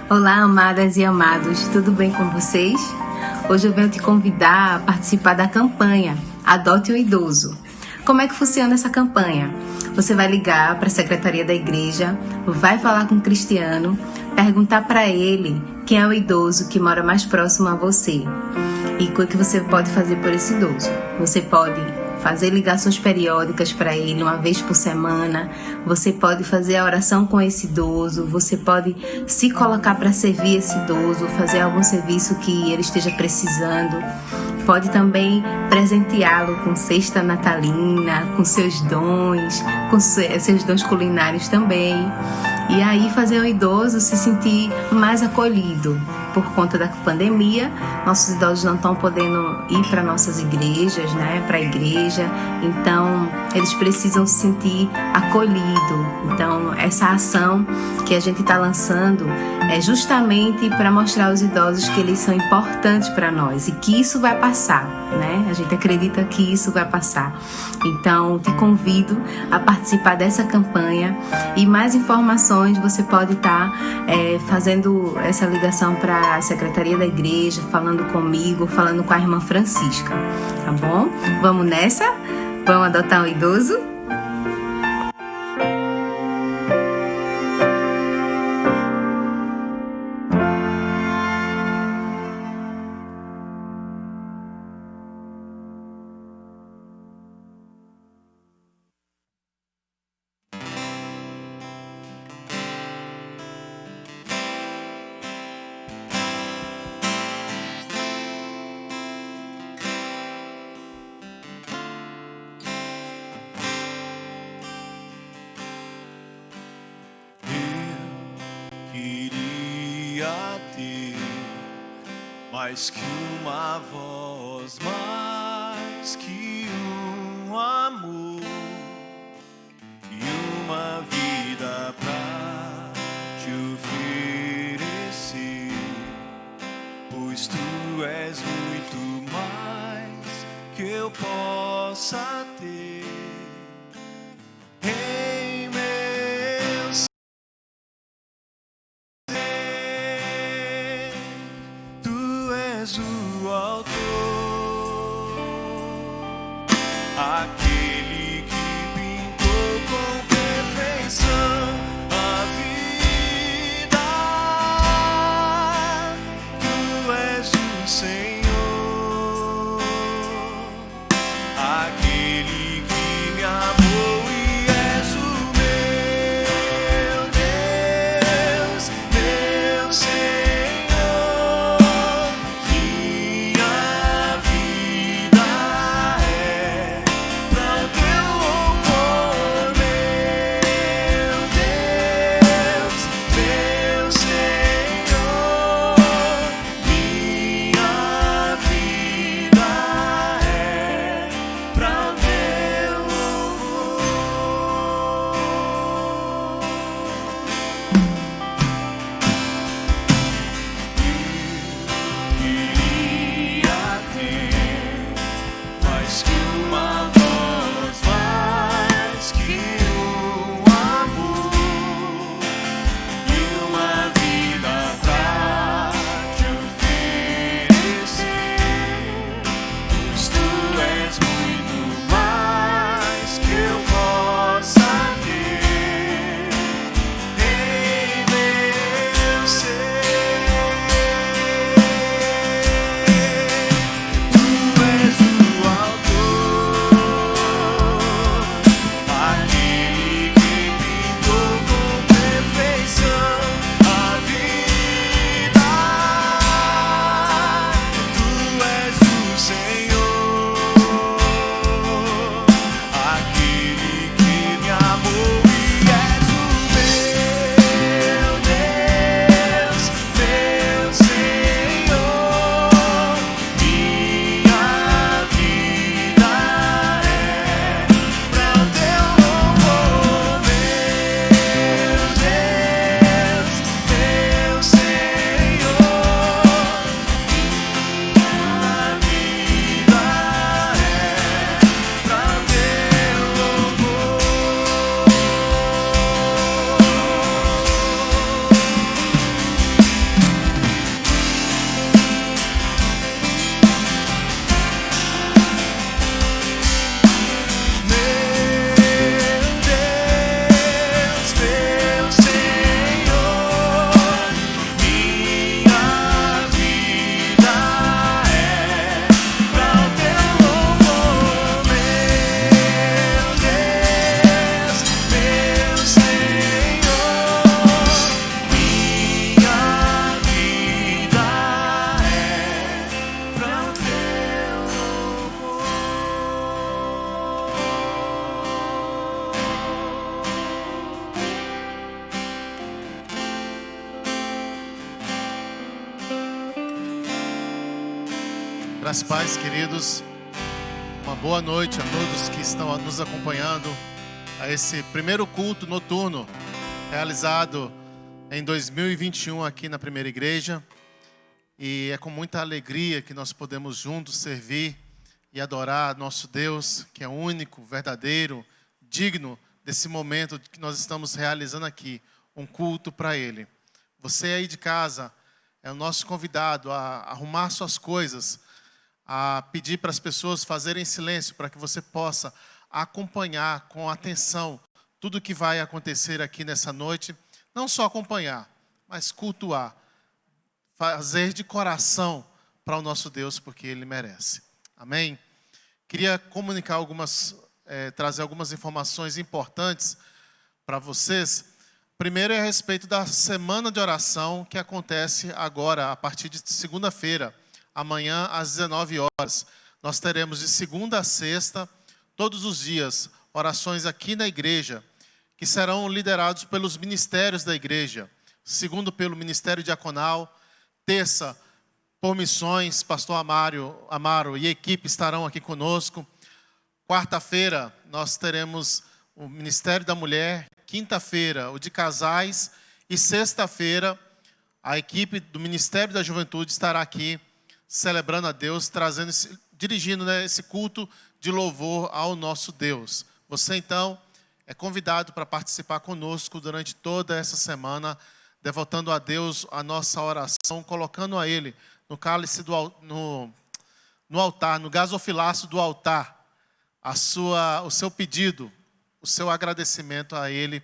Olá, amadas e amados, tudo bem com vocês? Hoje eu venho te convidar a participar da campanha Adote um Idoso. Como é que funciona essa campanha? Você vai ligar para a secretaria da igreja, vai falar com o Cristiano, perguntar para ele quem é o idoso que mora mais próximo a você e o que você pode fazer por esse idoso. Você pode fazer ligações periódicas para ele uma vez por semana, você pode fazer a oração com esse idoso, você pode se colocar para servir esse idoso, fazer algum serviço que ele esteja precisando, pode também presenteá-lo com cesta natalina, com seus dons, com seus dons culinários também. E aí fazer o idoso se sentir mais acolhido. Por conta da pandemia, nossos idosos não estão podendo ir para nossas igrejas, né, para a igreja, então eles precisam se sentir acolhidos. Então essa ação que a gente está lançando é justamente para mostrar aos idosos que eles são importantes para nós e que isso vai passar, né? A gente acredita que isso vai passar. Então te convido a participar dessa campanha e mais informações você pode estar fazendo essa ligação para a secretaria da igreja, falando comigo, falando com a irmã Francisca, tá bom? Vamos nessa? Vamos adotar um idoso? Mais que uma voz, mais que um amor e uma vida pra te oferecer, pois tu és muito mais que eu possa ter. Em meu ser, tu és o autor, aquele que pintou com perfeição a vida. Tu és o Senhor, aquele que me amou e és o meu Deus, meu Senhor, minha Graças a Deus, queridos. Uma boa noite a todos que estão nos acompanhando a esse primeiro culto noturno realizado em 2021 aqui na Primeira Igreja. E é com muita alegria que nós podemos juntos servir e adorar nosso Deus, que é único, verdadeiro, digno desse momento que nós estamos realizando aqui, um culto para Ele. Você aí de casa é o nosso convidado a arrumar suas coisas, a pedir para as pessoas fazerem silêncio, para que você possa acompanhar com atenção tudo que vai acontecer aqui nessa noite. Não só acompanhar, mas cultuar, fazer de coração para o nosso Deus, porque Ele merece. Amém? Queria comunicar trazer algumas informações importantes para vocês. Primeiro é a respeito da semana de oração que acontece agora, a partir de segunda-feira. Amanhã, às 19 horas, nós teremos de segunda a sexta, todos os dias, orações aqui na igreja, que serão liderados pelos ministérios da igreja. Segundo, pelo Ministério Diaconal. Terça, por missões, pastor Amaro e equipe estarão aqui conosco. Quarta-feira, nós teremos o Ministério da Mulher. Quinta-feira, o de casais. E sexta-feira, a equipe do Ministério da Juventude estará aqui, celebrando a Deus, dirigindo esse culto de louvor ao nosso Deus. Você, então, é convidado para participar conosco durante toda essa semana, devotando a Deus a nossa oração, colocando a Ele no cálice no altar, no gasofilaço do altar, o seu pedido, o seu agradecimento a Ele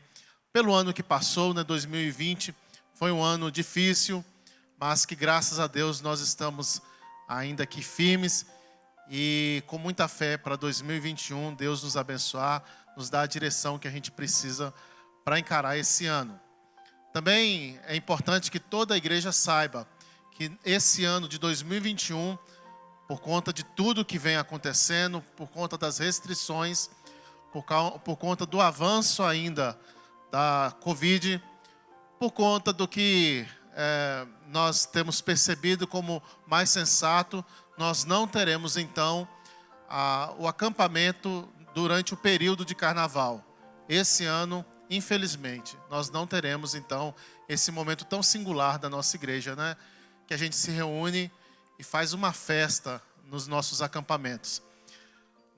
pelo ano que passou, 2020. Foi um ano difícil, mas que graças a Deus nós estamos ainda aqui firmes e com muita fé para 2021, Deus nos abençoar, nos dar a direção que a gente precisa para encarar esse ano. Também é importante que toda a igreja saiba que esse ano de 2021, por conta de tudo que vem acontecendo, por conta das restrições, por conta do avanço ainda da Covid, por conta do que nós temos percebido como mais sensato, nós não teremos então o acampamento durante o período de carnaval. Esse ano, infelizmente, nós não teremos então esse momento tão singular da nossa igreja, né? Que a gente se reúne e faz uma festa nos nossos acampamentos.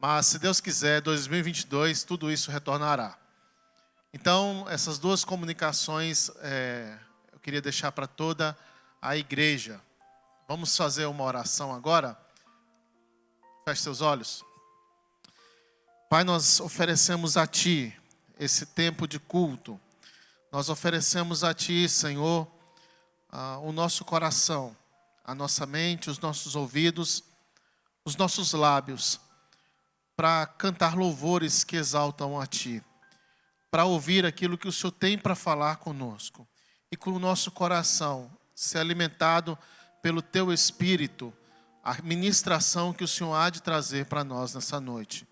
Mas se Deus quiser, 2022, tudo isso retornará. Então, essas duas comunicações eu queria deixar para toda a igreja. Vamos fazer uma oração agora? Feche seus olhos. Pai, nós oferecemos a Ti esse tempo de culto. Nós oferecemos a Ti, Senhor, o nosso coração, a nossa mente, os nossos ouvidos, os nossos lábios, para cantar louvores que exaltam a Ti, para ouvir aquilo que o Senhor tem para falar conosco. E com o nosso coração ser alimentado pelo Teu Espírito, a ministração que o Senhor há de trazer para nós nessa noite.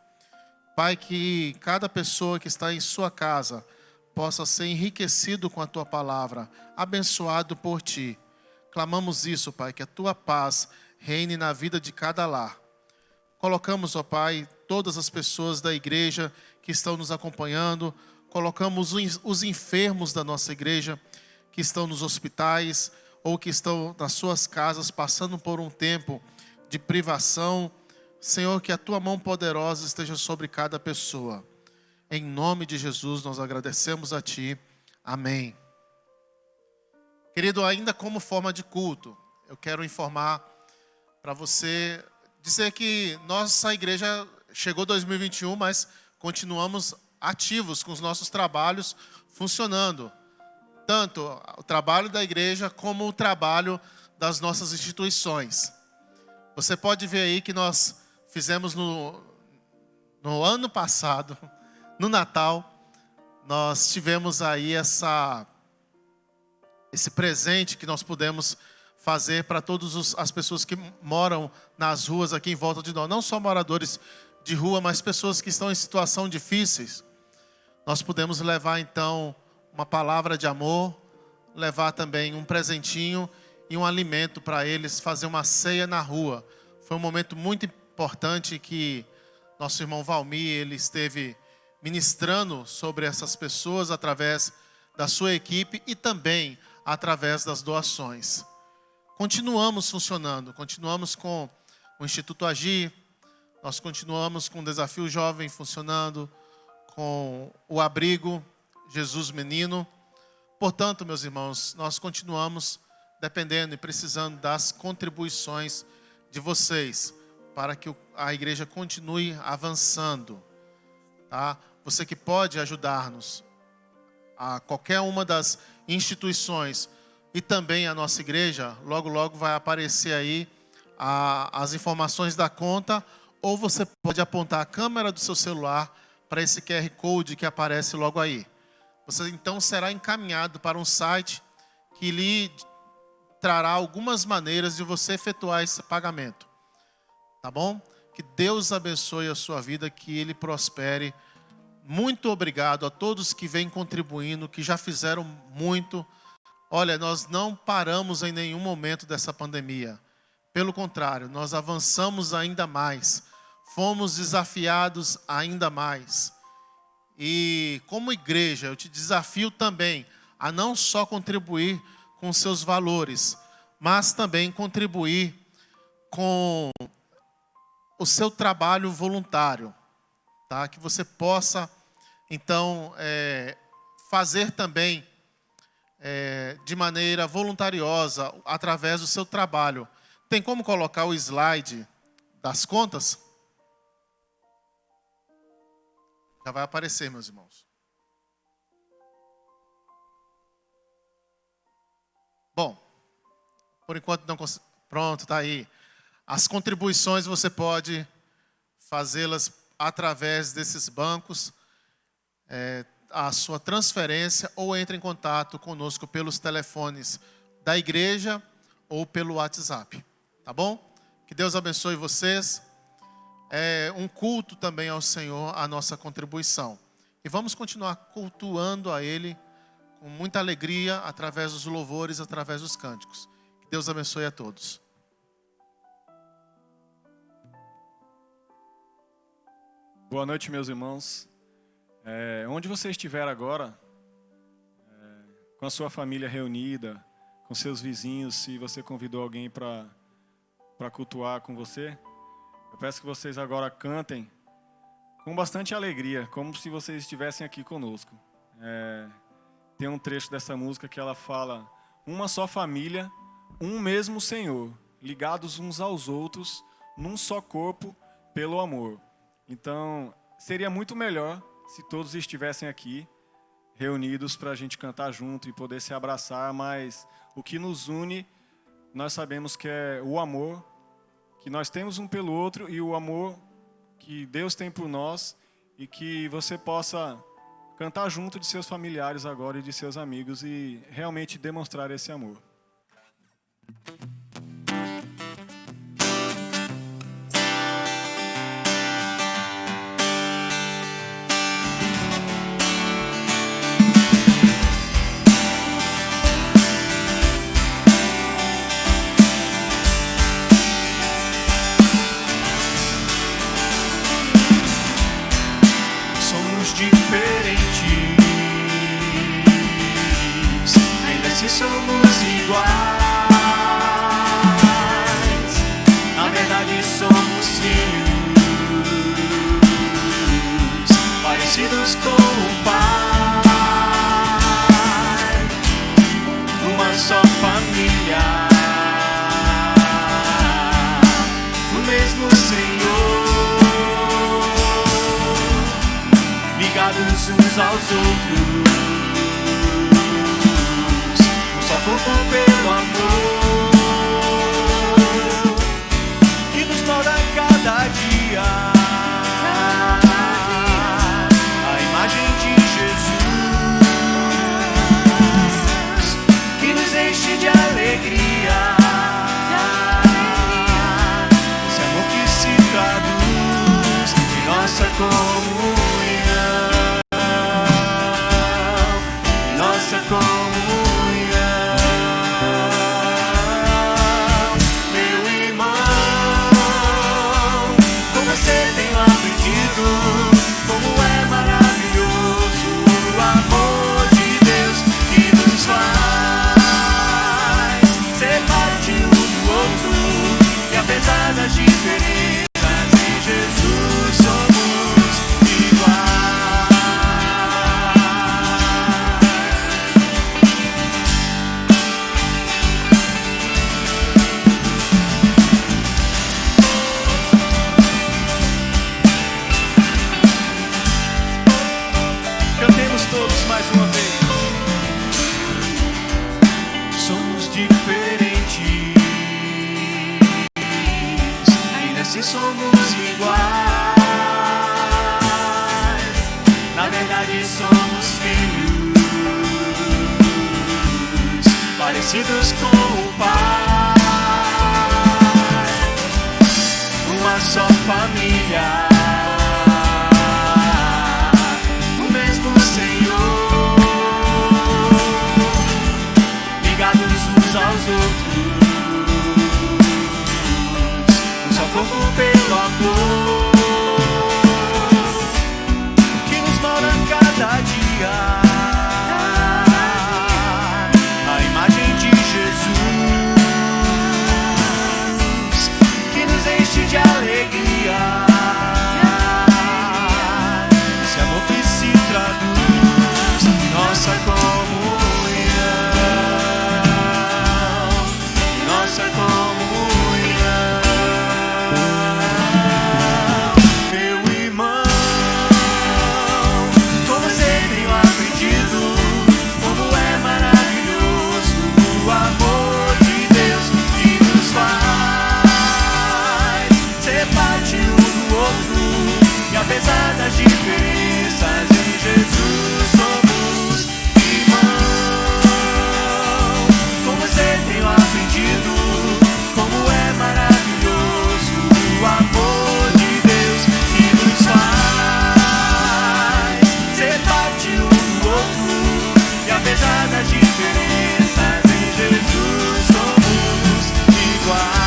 Pai, que cada pessoa que está em sua casa possa ser enriquecido com a Tua palavra, abençoado por Ti. Clamamos isso, Pai, que a Tua paz reine na vida de cada lar. Colocamos, ó Pai, todas as pessoas da igreja que estão nos acompanhando, colocamos os enfermos da nossa igreja, que estão nos hospitais ou que estão nas suas casas passando por um tempo de privação. Senhor, que a Tua mão poderosa esteja sobre cada pessoa. Em nome de Jesus, nós agradecemos a Ti. Amém. Querido, ainda como forma de culto, eu quero informar para você, dizer que nossa igreja chegou 2021, mas continuamos ativos com os nossos trabalhos funcionando. Tanto o trabalho da igreja como o trabalho das nossas instituições. Você pode ver aí que nós fizemos no ano passado, no Natal, nós tivemos aí esse presente que nós pudemos fazer para todas as pessoas que moram nas ruas aqui em volta de nós. Não só moradores de rua, mas pessoas que estão em situação difíceis. Nós pudemos levar então uma palavra de amor, levar também um presentinho e um alimento para eles, fazer uma ceia na rua. Foi um momento muito importante que nosso irmão Valmir, ele esteve ministrando sobre essas pessoas através da sua equipe e também através das doações. Continuamos funcionando, continuamos com o Instituto Agir, nós continuamos com o Desafio Jovem funcionando, com o Abrigo Jesus Menino. Portanto, meus irmãos, nós continuamos dependendo e precisando das contribuições de vocês para que a igreja continue avançando, tá? Você que pode ajudar-nos, a qualquer uma das instituições e também a nossa igreja, logo logo vai aparecer aí as informações da conta, ou você pode apontar a câmera do seu celular para esse QR Code que aparece logo aí. Você então será encaminhado para um site que lhe trará algumas maneiras de você efetuar esse pagamento. Tá bom? Que Deus abençoe a sua vida, que Ele prospere. Muito obrigado a todos que vêm contribuindo, que já fizeram muito. Olha, nós não paramos em nenhum momento dessa pandemia. Pelo contrário, nós avançamos ainda mais. Fomos desafiados ainda mais. E como igreja, eu te desafio também a não só contribuir com seus valores, mas também contribuir com o seu trabalho voluntário, tá? Que você possa, então, fazer também de maneira voluntariosa, através do seu trabalho. Tem como colocar o slide das contas? Já vai aparecer, meus irmãos. Bom, por enquanto não consigo. Pronto, está aí. As contribuições você pode fazê-las através desses bancos, a sua transferência, ou entre em contato conosco pelos telefones da igreja ou pelo WhatsApp. Tá bom? Que Deus abençoe vocês. É um culto também ao Senhor, a nossa contribuição. E vamos continuar cultuando a Ele com muita alegria, através dos louvores, através dos cânticos. Que Deus abençoe a todos. Boa noite, meus irmãos. Onde você estiver agora, com a sua família reunida, com seus vizinhos, se você convidou alguém para cultuar com você, eu peço que vocês agora cantem com bastante alegria, como se vocês estivessem aqui conosco. Tem um trecho dessa música que ela fala: uma só família, um mesmo Senhor, ligados uns aos outros, num só corpo, pelo amor. Então, seria muito melhor se todos estivessem aqui, reunidos para a gente cantar junto e poder se abraçar, mas o que nos une, nós sabemos que é o amor que nós temos um pelo outro e o amor que Deus tem por nós, e que você possa cantar junto de seus familiares agora e de seus amigos e realmente demonstrar esse amor. Somos iguais, na verdade somos filhos, parecidos com o Pai, uma só família, o mesmo Senhor, ligados uns aos outros, corpo pelo amor que nos molda cada dia, a imagem de Jesus que nos enche de alegria, esse amor que se traduz em nossa comunhão, em nossa comunhão. parecidos com o Pai, uma só família, o mesmo Senhor, ligados uns aos outros, um só corpo pelo amor, que nos molda cada dia. De alegria, esse amor que se traduz em nossa comunhão, nossa comunhão. Meu irmão, com você tenho aprendido como é maravilhoso o amor de Deus que nos faz parte um do outro, e apesar das diferenças em Jesus somos irmãos. Com você tenho aprendido como é maravilhoso o amor de Deus que nos faz ser parte um do outro, e apesar das diferenças em Jesus somos iguais.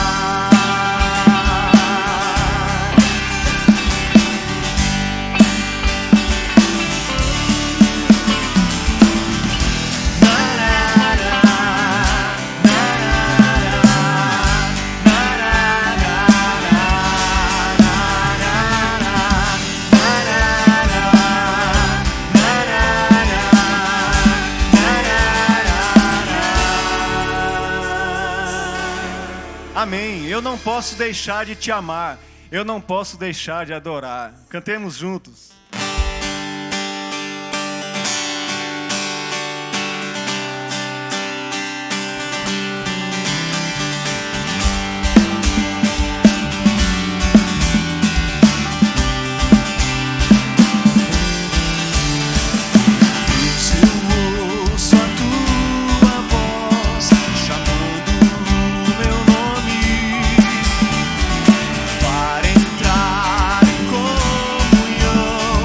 Amém. Eu não posso deixar de te amar. Eu não posso deixar de adorar. Cantemos juntos. Para entrar em comunhão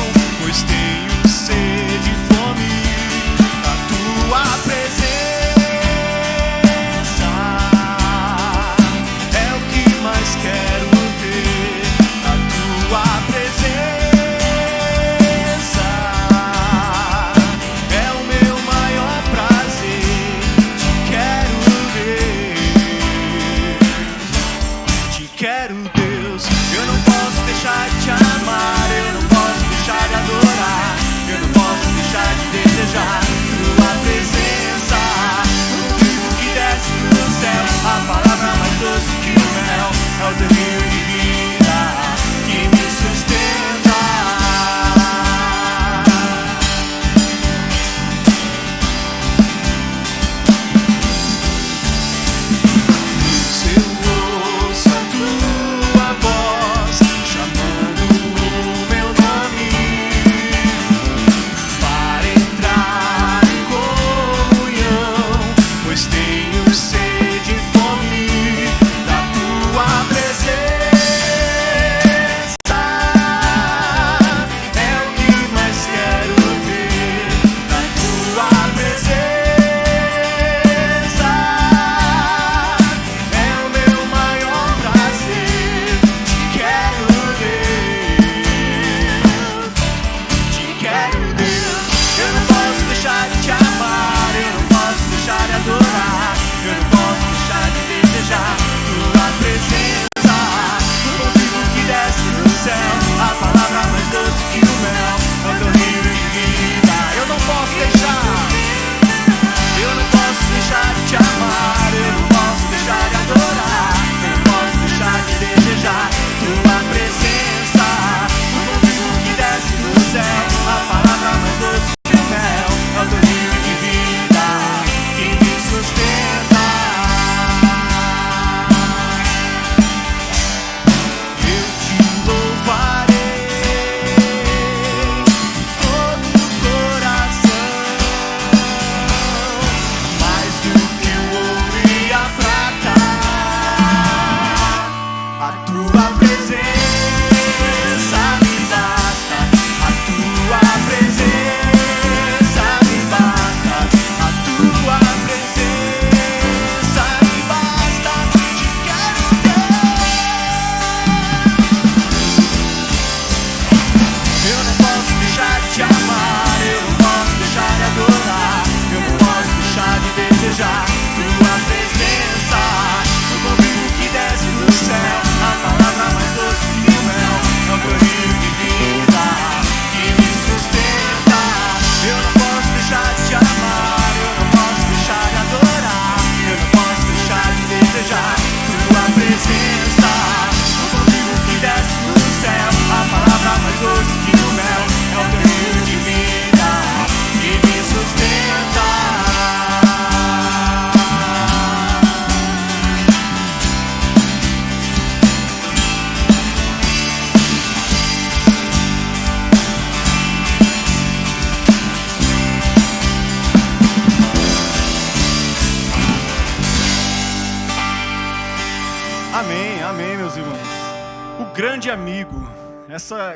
grande amigo.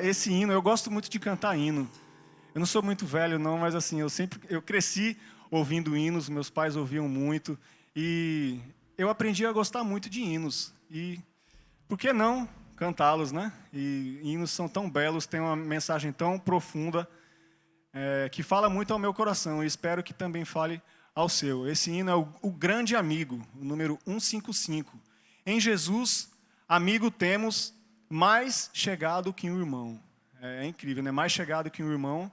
Esse hino, eu gosto muito de cantar hino. Eu não sou muito velho não, mas assim, eu cresci ouvindo hinos, meus pais ouviam muito e eu aprendi a gostar muito de hinos. E por que não cantá-los, né? E hinos são tão belos, têm uma mensagem tão profunda, que fala muito ao meu coração e espero que também fale ao seu. Esse hino é o grande amigo, o número 155. Em Jesus, amigo temos mais chegado que um irmão. É incrível, né? Mais chegado que um irmão.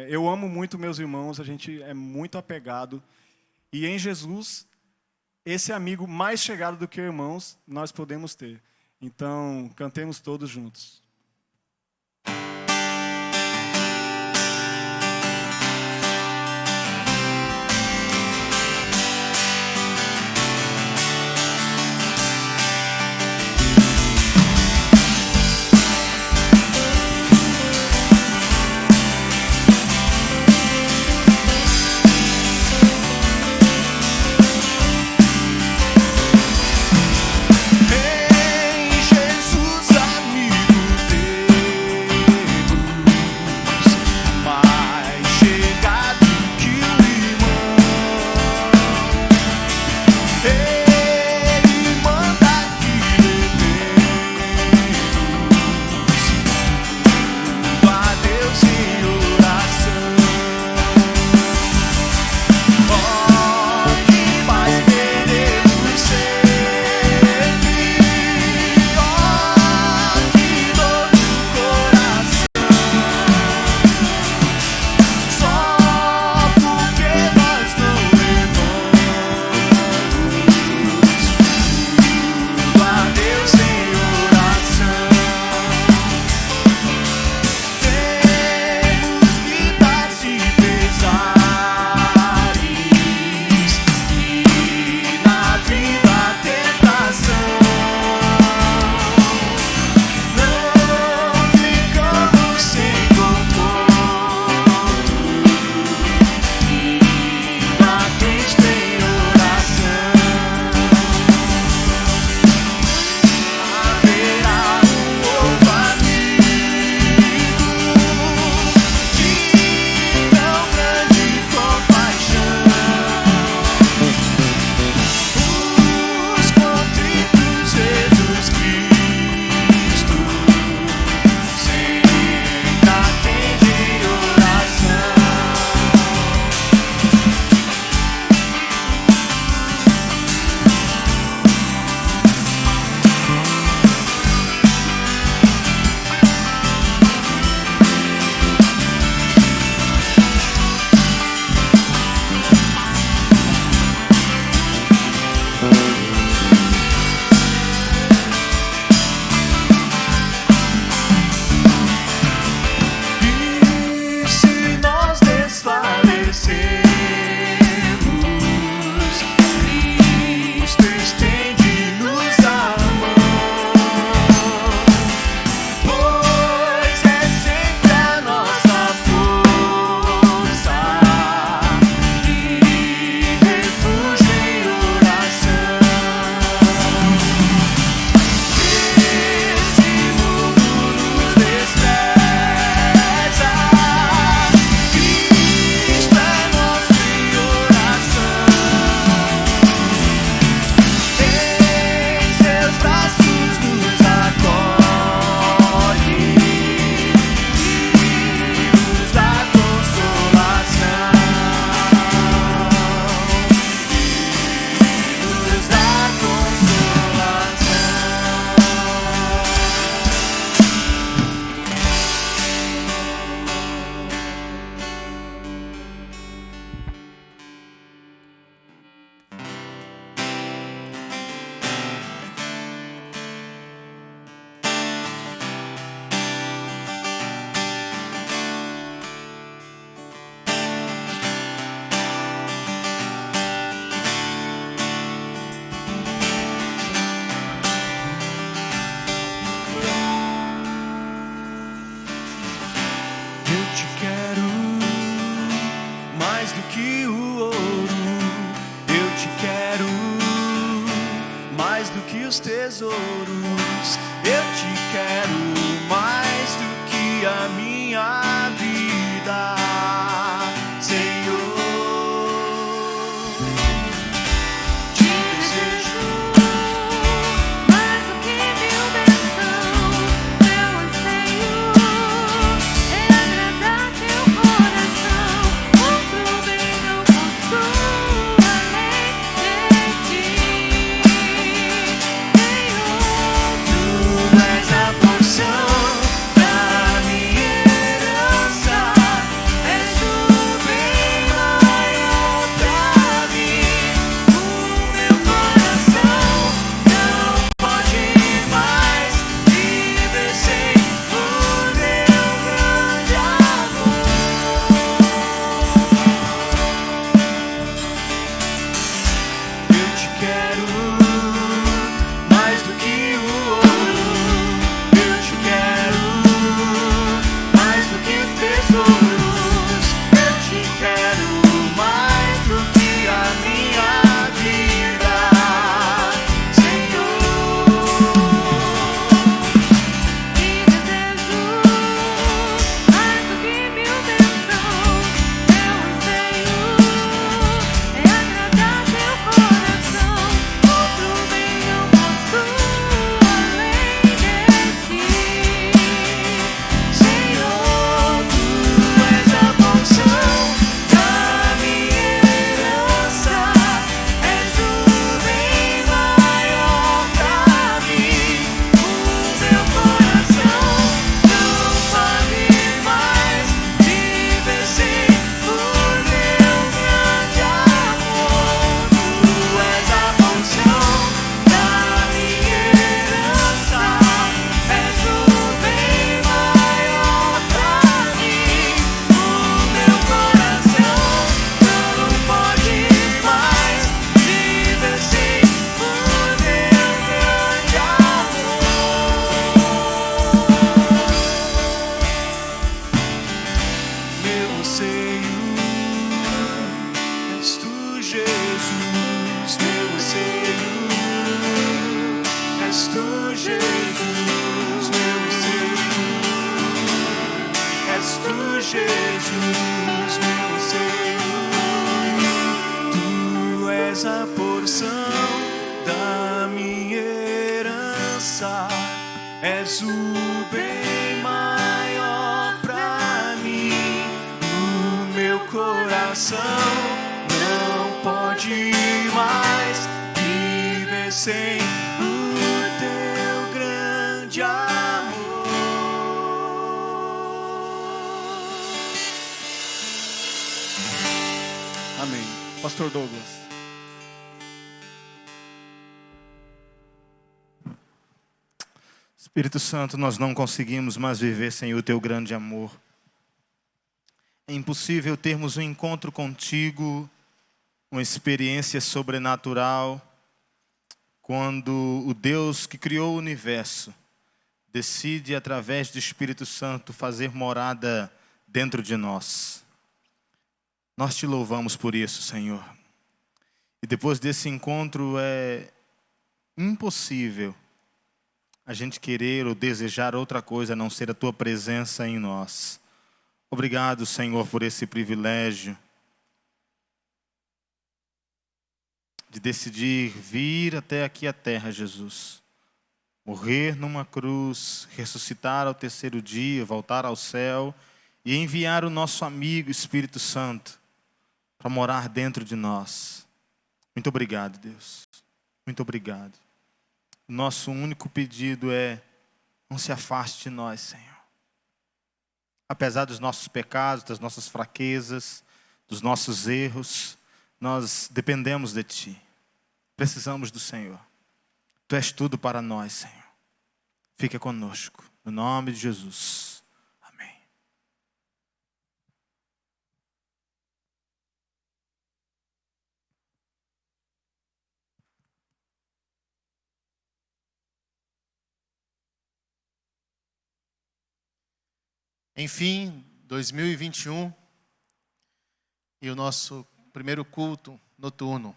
Eu amo muito meus irmãos, a gente é muito apegado. E em Jesus, esse amigo mais chegado do que irmãos, nós podemos ter. Então, cantemos todos juntos. os tesouros. Eu te quero Jesus, meu anseio. És tu, Jesus, meu anseio. És tu, Jesus, meu anseio. Tu és a porção da minha herança. És o bem maior pra mim. O meu coração não pode mais viver sem o teu grande amor. Amém. Pastor Douglas. Espírito Santo, nós não conseguimos mais viver sem o teu grande amor. É impossível termos um encontro contigo, uma experiência sobrenatural, quando o Deus que criou o universo decide, através do Espírito Santo, fazer morada dentro de nós. Nós te louvamos por isso, Senhor. E depois desse encontro é impossível a gente querer ou desejar outra coisa a não ser a tua presença em nós. Obrigado, Senhor, por esse privilégio de decidir vir até aqui à terra, Jesus. Morrer numa cruz, ressuscitar ao terceiro dia, voltar ao céu e enviar o nosso amigo Espírito Santo para morar dentro de nós. Muito obrigado, Deus. Muito obrigado. Nosso único pedido é: não se afaste de nós, Senhor. Apesar dos nossos pecados, das nossas fraquezas, dos nossos erros, nós dependemos de Ti. Precisamos do Senhor. Tu és tudo para nós, Senhor. Fica conosco. No nome de Jesus. Amém. Enfim, 2021 e o nosso primeiro culto noturno.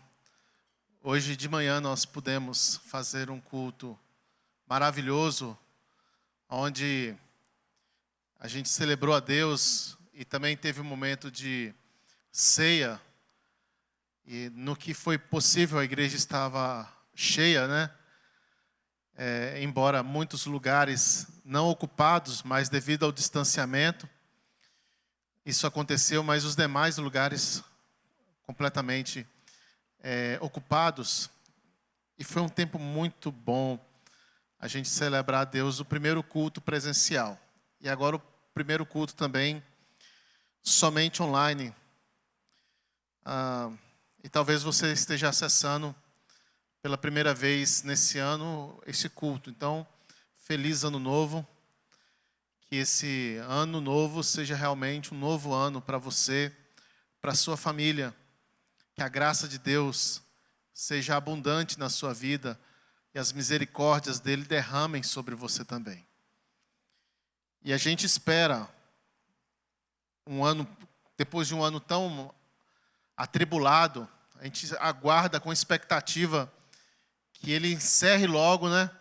Hoje de manhã nós pudemos fazer um culto maravilhoso, onde a gente celebrou a Deus e também teve um momento de ceia. E no que foi possível, a igreja estava cheia, né? Embora muitos lugares não ocupados, mas devido ao distanciamento, isso aconteceu, mas os demais lugares completamente ocupados. E foi um tempo muito bom a gente celebrar a Deus, o primeiro culto presencial. E agora o primeiro culto também somente online. E talvez você esteja acessando pela primeira vez nesse ano esse culto. Então, feliz ano novo. Que esse ano novo seja realmente um novo ano para você, para a sua família. Que a graça de Deus seja abundante na sua vida e as misericórdias dele derramem sobre você também. E a gente espera um ano, depois de um ano tão atribulado, a gente aguarda com expectativa que ele encerre logo, né?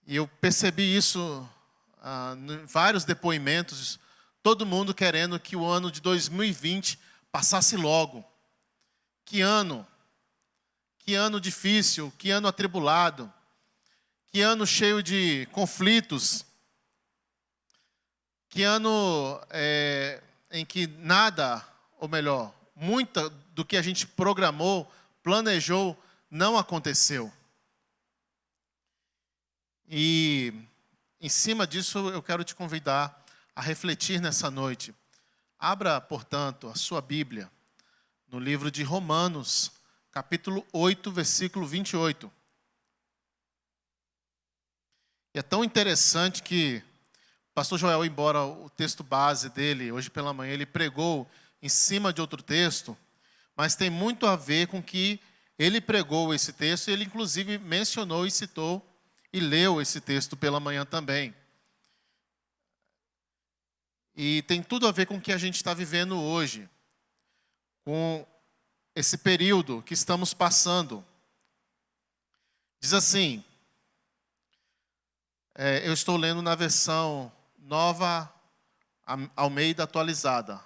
E eu percebi isso em vários depoimentos, todo mundo querendo que o ano de 2020 passasse logo. Que ano difícil, que ano atribulado, que ano cheio de conflitos, que ano em que nada, ou melhor, muita do que a gente programou, planejou, não aconteceu. E em cima disso eu quero te convidar a refletir nessa noite. Abra, portanto, a sua Bíblia no livro de Romanos, capítulo 8, versículo 28. E é tão interessante que o pastor Joel, embora o texto base dele, hoje pela manhã, ele pregou em cima de outro texto, mas tem muito a ver com que ele pregou esse texto, e ele inclusive mencionou e citou e leu esse texto pela manhã também. E tem tudo a ver com o que a gente está vivendo hoje, com esse período que estamos passando. Diz assim, eu estou lendo na versão Nova Almeida Atualizada,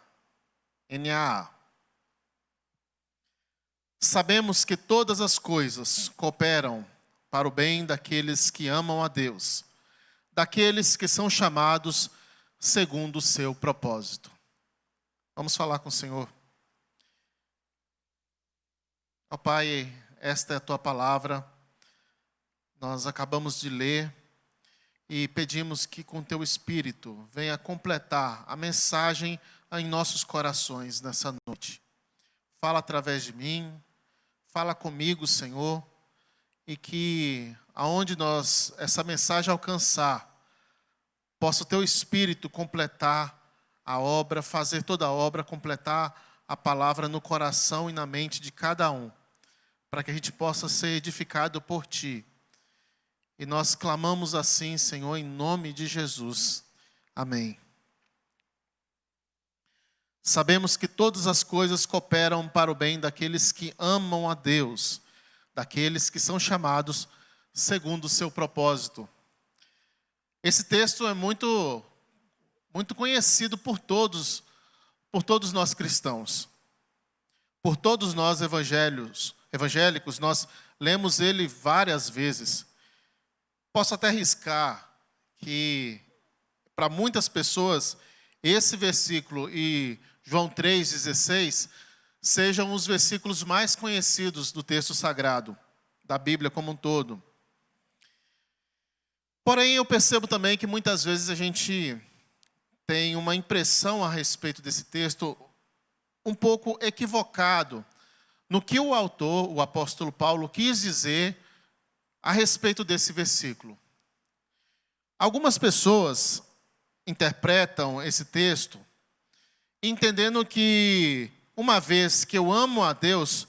NAA. Sabemos que todas as coisas cooperam para o bem daqueles que amam a Deus, daqueles que são chamados segundo o seu propósito. Vamos falar com o Senhor. Ó Pai, esta é a Tua palavra. Nós acabamos de ler e pedimos que com Teu Espírito venha completar a mensagem em nossos corações nessa noite. Fala através de mim, fala comigo, Senhor, e que aonde essa mensagem alcançar, possa o Teu Espírito completar a obra, fazer toda a obra, completar a palavra no coração e na mente de cada um, para que a gente possa ser edificado por Ti. E nós clamamos assim, Senhor, em nome de Jesus. Amém. Sabemos que todas as coisas cooperam para o bem daqueles que amam a Deus, daqueles que são chamados segundo o seu propósito. Esse texto é muito conhecido por todos nós cristãos. Por todos nós evangélicos, nós lemos ele várias vezes. Posso até arriscar que, para muitas pessoas, esse versículo e João 3,16 sejam os versículos mais conhecidos do texto sagrado, da Bíblia como um todo. Porém, eu percebo também que muitas vezes a gente tem uma impressão a respeito desse texto um pouco equivocado no que o autor, o apóstolo Paulo, quis dizer a respeito desse versículo. Algumas pessoas interpretam esse texto entendendo que, uma vez que eu amo a Deus,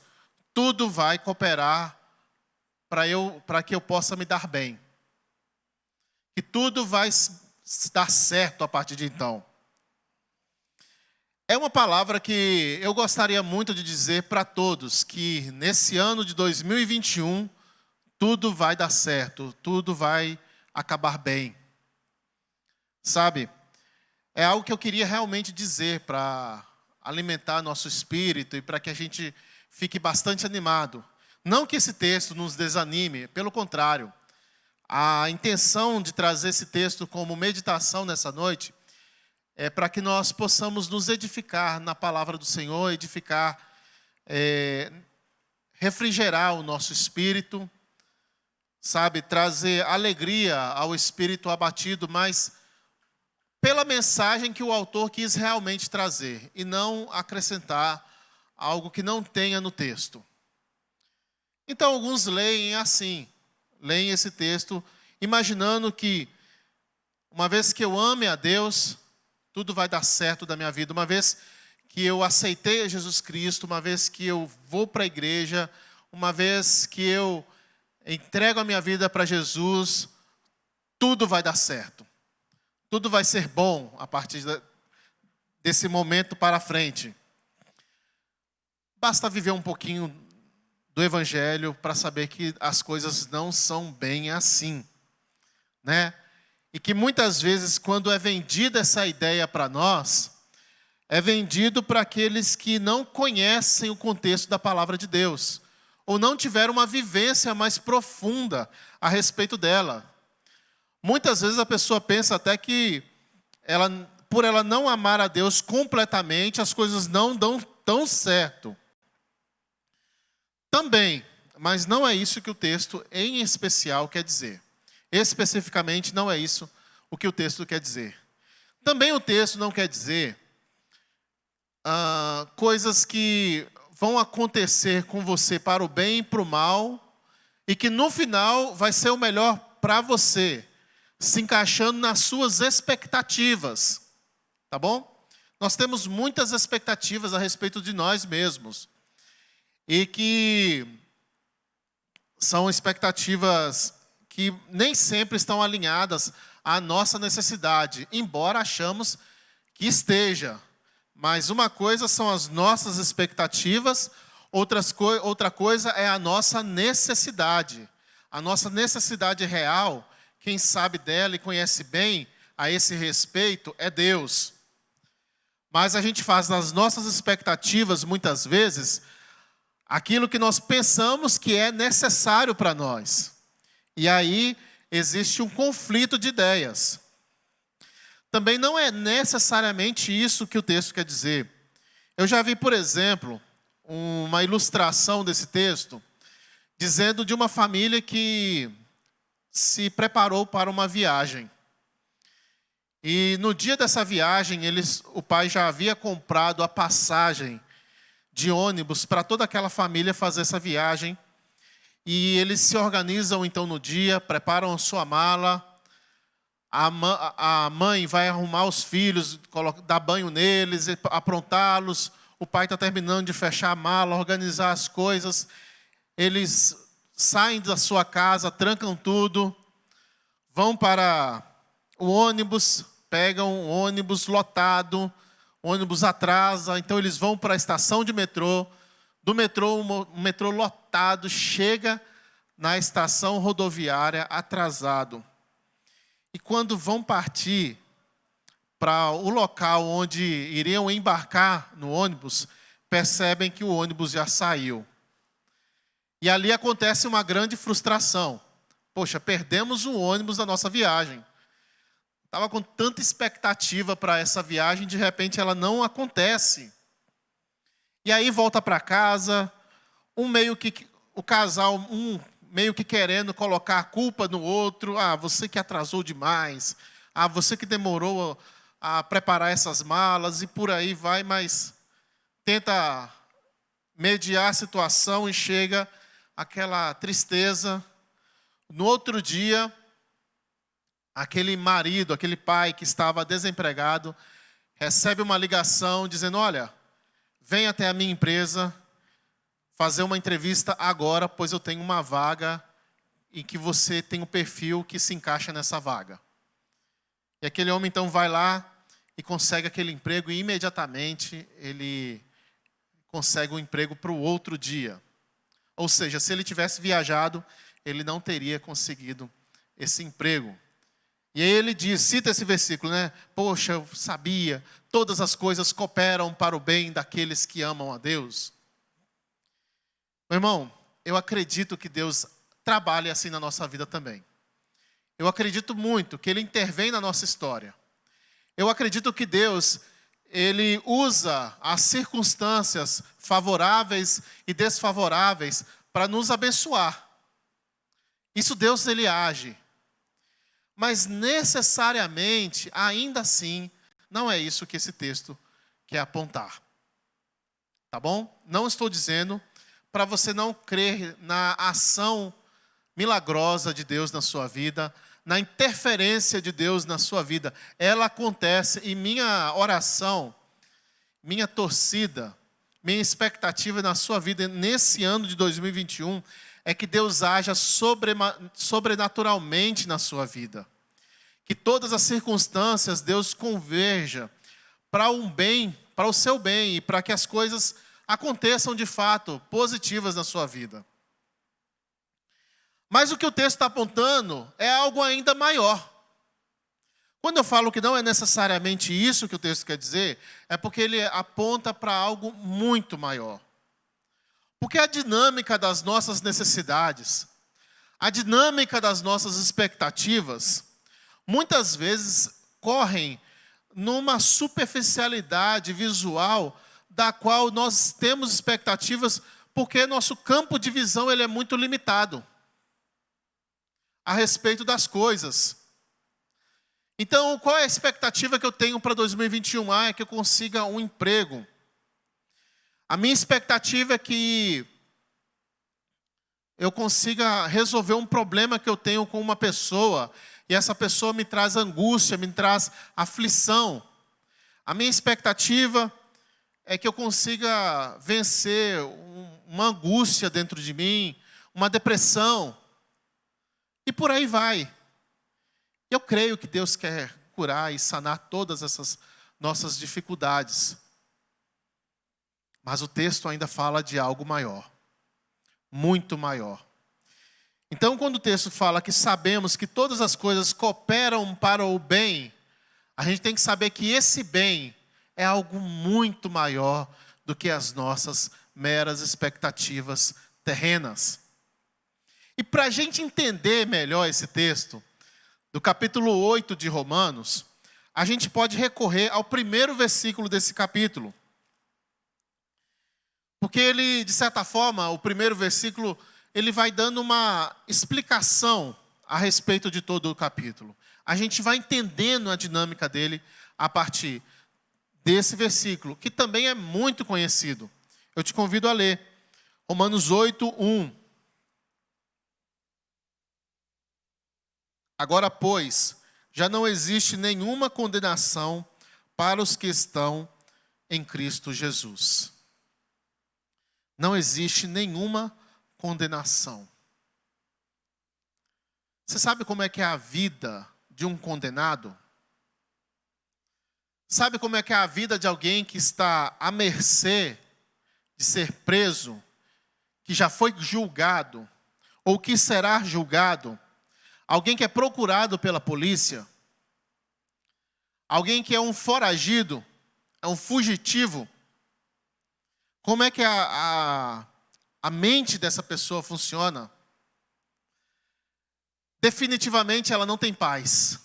tudo vai cooperar para que eu possa me dar bem. Que tudo vai dar certo a partir de então. É uma palavra que eu gostaria muito de dizer para todos, que nesse ano de 2021, tudo vai dar certo, tudo vai acabar bem. Sabe, é algo que eu queria realmente dizer para alimentar nosso espírito e para que a gente fique bastante animado. Não que esse texto nos desanime, pelo contrário. A intenção de trazer esse texto como meditação nessa noite é para que nós possamos nos edificar na palavra do Senhor, refrigerar o nosso espírito, sabe, trazer alegria ao espírito abatido, mas pela mensagem que o autor quis realmente trazer e não acrescentar algo que não tenha no texto. Então, alguns leem assim, leem esse texto imaginando que uma vez que eu ame a Deus, tudo vai dar certo da minha vida. Uma vez que eu aceitei a Jesus Cristo, uma vez que eu vou para a igreja, uma vez que eu entrego a minha vida para Jesus, tudo vai dar certo. Tudo vai ser bom a partir desse momento para frente. Basta viver um pouquinho do Evangelho para saber que as coisas não são bem assim, né? E que muitas vezes, quando é vendida essa ideia para nós, é vendido para aqueles que não conhecem o contexto da palavra de Deus, ou não tiveram uma vivência mais profunda a respeito dela. Muitas vezes a pessoa pensa até que por ela não amar a Deus completamente, as coisas não dão tão certo. Também, mas não é isso que o texto em especial quer dizer. Especificamente não é isso o que o texto quer dizer. Também o texto não quer dizer coisas que vão acontecer com você para o bem e para o mal, e que no final vai ser o melhor para você, se encaixando nas suas expectativas, tá bom? Nós temos muitas expectativas a respeito de nós mesmos, e que são expectativas que nem sempre estão alinhadas à nossa necessidade, embora achamos que esteja. Mas uma coisa são as nossas expectativas, Outra coisa é a nossa necessidade. A nossa necessidade real, quem sabe dela e conhece bem a esse respeito é Deus. Mas a gente faz nas nossas expectativas, muitas vezes, aquilo que nós pensamos que é necessário para nós. E aí existe um conflito de ideias. Também não é necessariamente isso que o texto quer dizer. Eu já vi, por exemplo, uma ilustração desse texto, dizendo de uma família que se preparou para uma viagem. E no dia dessa viagem, o pai já havia comprado a passagem de ônibus para toda aquela família fazer essa viagem. E eles se organizam então no dia, preparam a sua mala. A mãe vai arrumar os filhos, dar banho neles, aprontá-los. O pai está terminando de fechar a mala, organizar as coisas. Eles saem da sua casa, trancam tudo, vão para o ônibus, pegam um ônibus lotado, o ônibus atrasa, então eles vão para a estação de metrô. Do metrô, o metrô lotado, chega na estação rodoviária atrasado. E quando vão partir para o local onde iriam embarcar no ônibus, percebem que o ônibus já saiu. E ali acontece uma grande frustração. Poxa, perdemos o ônibus da nossa viagem. Estava com tanta expectativa para essa viagem, de repente ela não acontece. E aí volta para casa, o casal, meio que querendo colocar a culpa no outro. Ah, você que atrasou demais. Ah, você que demorou a preparar essas malas e por aí vai, mas tenta mediar a situação e chega aquela tristeza. No outro dia, aquele marido, aquele pai que estava desempregado, recebe uma ligação dizendo: olha, vem até a minha empresa fazer uma entrevista agora, pois eu tenho uma vaga em que você tem um perfil que se encaixa nessa vaga. E aquele homem então vai lá e consegue aquele emprego e imediatamente ele consegue um emprego para o outro dia. Ou seja, se ele tivesse viajado, ele não teria conseguido esse emprego. E aí ele cita esse versículo, né? Poxa, eu sabia, todas as coisas cooperam para o bem daqueles que amam a Deus. Meu irmão, eu acredito que Deus trabalha assim na nossa vida também. Eu acredito muito que Ele intervém na nossa história. Eu acredito que Deus, Ele usa as circunstâncias favoráveis e desfavoráveis para nos abençoar. Isso Deus, Ele age. Mas necessariamente, ainda assim, não é isso que esse texto quer apontar. Tá bom? Não estou dizendo para você não crer na ação milagrosa de Deus na sua vida, na interferência de Deus na sua vida. Ela acontece e minha oração, minha torcida, minha expectativa na sua vida nesse ano de 2021 é que Deus haja sobrenaturalmente na sua vida. Que todas as circunstâncias Deus converja para um bem, para o seu bem e para que as coisas aconteçam de fato positivas na sua vida. Mas o que o texto está apontando é algo ainda maior. Quando eu falo que não é necessariamente isso que o texto quer dizer, é porque ele aponta para algo muito maior. Porque a dinâmica das nossas necessidades, a dinâmica das nossas expectativas, muitas vezes correm numa superficialidade visual da qual nós temos expectativas porque nosso campo de visão ele é muito limitado a respeito das coisas. Então, qual é a expectativa que eu tenho para 2021? É que eu consiga um emprego. A minha expectativa é que eu consiga resolver um problema que eu tenho com uma pessoa e essa pessoa me traz angústia, me traz aflição. A minha expectativa é que eu consiga vencer uma angústia dentro de mim, uma depressão. E por aí vai. Eu creio que Deus quer curar e sanar todas essas nossas dificuldades. Mas o texto ainda fala de algo maior, muito maior. Então, quando o texto fala que sabemos que todas as coisas cooperam para o bem, a gente tem que saber que esse bem é algo muito maior do que as nossas meras expectativas terrenas. E para a gente entender melhor esse texto, do capítulo 8 de Romanos, a gente pode recorrer ao primeiro versículo desse capítulo. Porque ele, de certa forma, o primeiro versículo, ele vai dando uma explicação a respeito de todo o capítulo. A gente vai entendendo a dinâmica dele a partir desse versículo, que também é muito conhecido. Eu te convido a ler. Romanos 8, 1. Agora, pois, já não existe nenhuma condenação para os que estão em Cristo Jesus. Não existe nenhuma condenação. Você sabe como é que é a vida de um condenado? Sabe como é que é a vida de alguém que está à mercê de ser preso, que já foi julgado, ou que será julgado? Alguém que é procurado pela polícia? Alguém que é um foragido? É um fugitivo? Como é que a mente dessa pessoa funciona? Definitivamente ela não tem paz.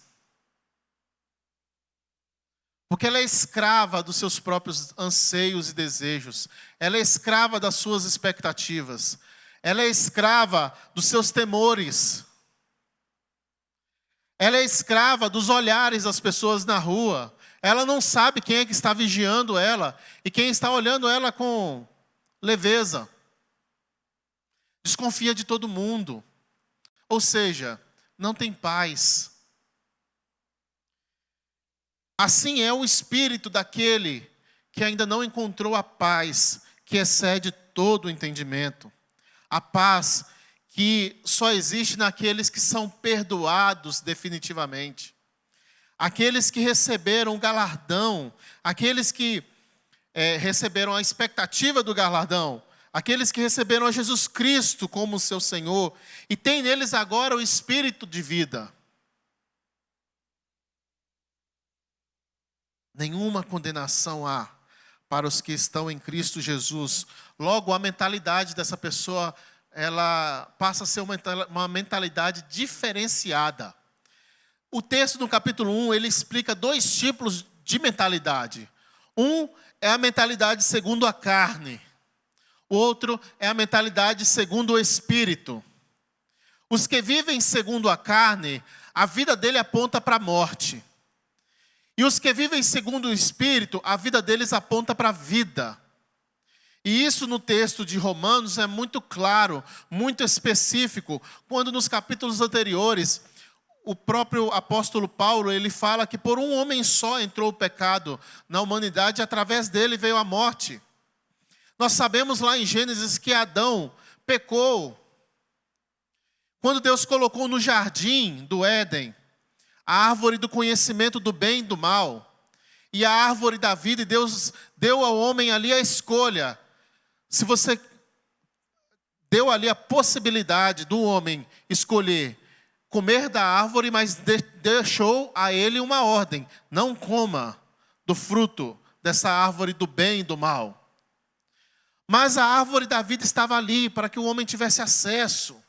Porque ela é escrava dos seus próprios anseios e desejos. Ela é escrava das suas expectativas. Ela é escrava dos seus temores. Ela é escrava dos olhares das pessoas na rua. Ela não sabe quem é que está vigiando ela e quem está olhando ela com leveza. Desconfia de todo mundo. Ou seja, não tem paz. Assim é o espírito daquele que ainda não encontrou a paz que excede todo o entendimento. A paz que só existe naqueles que são perdoados definitivamente. Aqueles que receberam o galardão, aqueles que receberam a expectativa do galardão, aqueles que receberam a Jesus Cristo como seu Senhor e tem neles agora o espírito de vida. Nenhuma condenação há para os que estão em Cristo Jesus. Logo, a mentalidade dessa pessoa, ela passa a ser uma mentalidade diferenciada. O texto no capítulo 1, ele explica dois tipos de mentalidade. Um é a mentalidade segundo a carne. O outro é a mentalidade segundo o Espírito. Os que vivem segundo a carne, a vida dele aponta para a morte. E os que vivem segundo o Espírito, a vida deles aponta para a vida. E isso no texto de Romanos é muito claro, muito específico, quando nos capítulos anteriores, o próprio apóstolo Paulo, ele fala que por um homem só entrou o pecado na humanidade, e através dele veio a morte. Nós sabemos lá em Gênesis que Adão pecou. Quando Deus colocou no jardim do Éden a árvore do conhecimento do bem e do mal, e a árvore da vida, e Deus deu ao homem ali a escolha. Se você deu ali a possibilidade do homem escolher comer da árvore, mas deixou a ele uma ordem: não coma do fruto dessa árvore do bem e do mal. Mas a árvore da vida estava ali para que o homem tivesse acesso.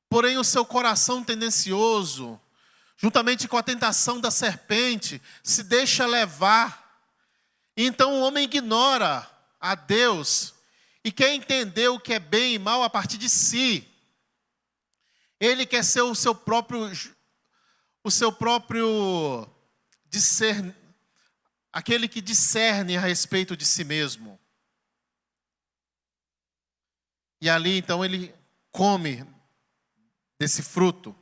Porém, o seu coração tendencioso, juntamente com a tentação da serpente, se deixa levar. Então o homem ignora a Deus e quer entender o que é bem e mal a partir de si. Ele quer ser o seu próprio aquele que discerne a respeito de si mesmo. E ali então ele come desse fruto.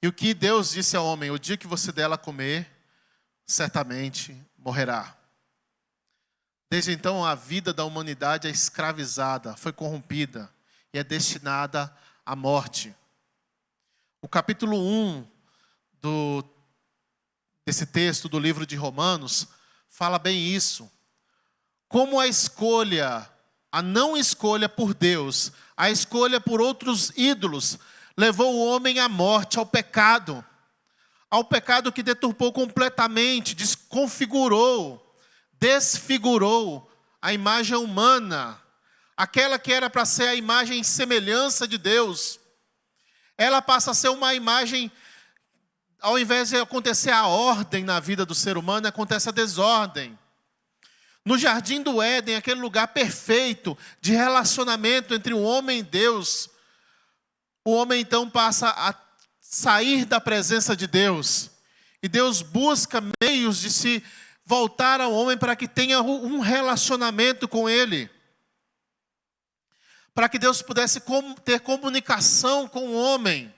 E o que Deus disse ao homem: o dia que você dela comer, certamente morrerá. Desde então a vida da humanidade é escravizada, foi corrompida e é destinada à morte. O capítulo 1 desse texto do livro de Romanos fala bem isso. como a não escolha por Deus, a escolha por outros ídolos, levou o homem à morte, ao pecado que deturpou completamente, desfigurou a imagem humana, aquela que era para ser a imagem e semelhança de Deus. Ela passa a ser uma imagem, ao invés de acontecer a ordem na vida do ser humano, acontece a desordem. No jardim do Éden, aquele lugar perfeito de relacionamento entre o homem e Deus, o homem então passa a sair da presença de Deus. E Deus busca meios de se voltar ao homem para que tenha um relacionamento com Ele. Para que Deus pudesse ter comunicação com o homem.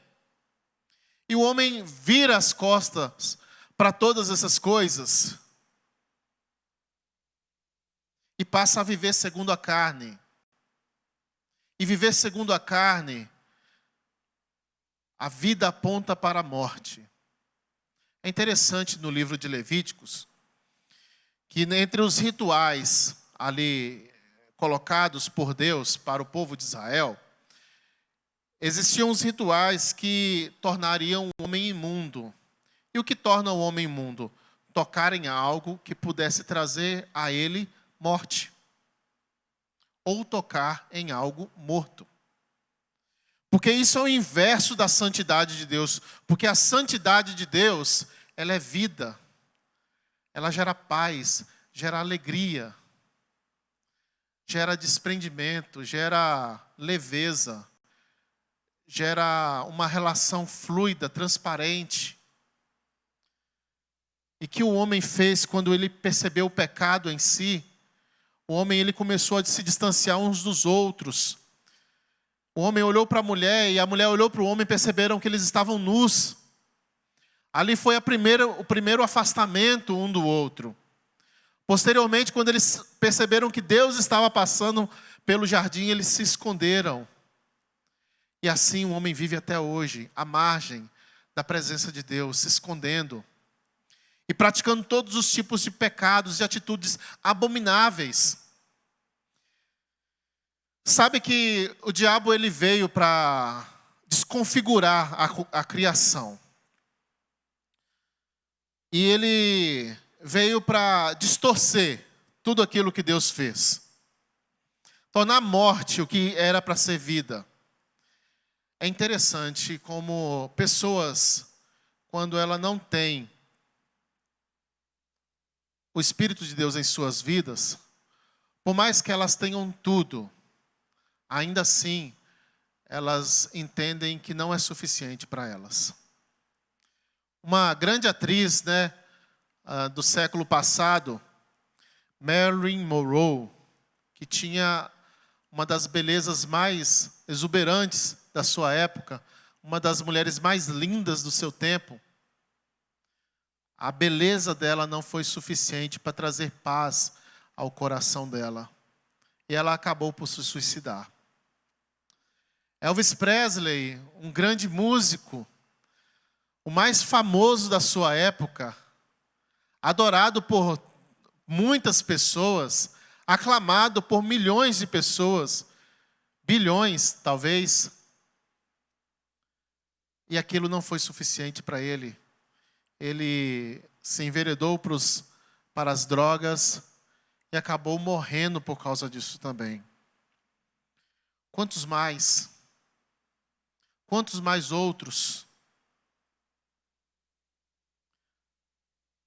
E o homem vira as costas para todas essas coisas. E passa a viver segundo a carne. E viver segundo a carne, a vida aponta para a morte. É interessante no livro de Levíticos, que entre os rituais ali colocados por Deus para o povo de Israel, existiam os rituais que tornariam o homem imundo. E o que torna o homem imundo? Tocar em algo que pudesse trazer a ele morte. Ou tocar em algo morto. Porque isso é o inverso da santidade de Deus. Porque a santidade de Deus, ela é vida. Ela gera paz, gera alegria, gera desprendimento, gera leveza, gera uma relação fluida, transparente. E que o homem fez quando ele percebeu o pecado em si, o homem ele começou a se distanciar uns dos outros. O homem olhou para a mulher e a mulher olhou para o homem e perceberam que eles estavam nus. Ali foi o primeiro afastamento um do outro. Posteriormente, quando eles perceberam que Deus estava passando pelo jardim, eles se esconderam. E assim o homem vive até hoje, à margem da presença de Deus, se escondendo. E praticando todos os tipos de pecados e atitudes abomináveis. Sabe que o diabo ele veio para desconfigurar a criação. E ele veio para distorcer tudo aquilo que Deus fez. Tornar morte o que era para ser vida. É interessante como pessoas, quando ela não tem o Espírito de Deus em suas vidas, por mais que elas tenham tudo, ainda assim, elas entendem que não é suficiente para elas. Uma grande atriz, do século passado, Marilyn Monroe, que tinha uma das belezas mais exuberantes da sua época, uma das mulheres mais lindas do seu tempo, a beleza dela não foi suficiente para trazer paz ao coração dela. E ela acabou por se suicidar. Elvis Presley, um grande músico, o mais famoso da sua época, adorado por muitas pessoas, aclamado por milhões de pessoas, bilhões talvez, e aquilo não foi suficiente para ele. Ele se enveredou para as drogas e acabou morrendo por causa disso também. Quantos mais? Quantos mais outros?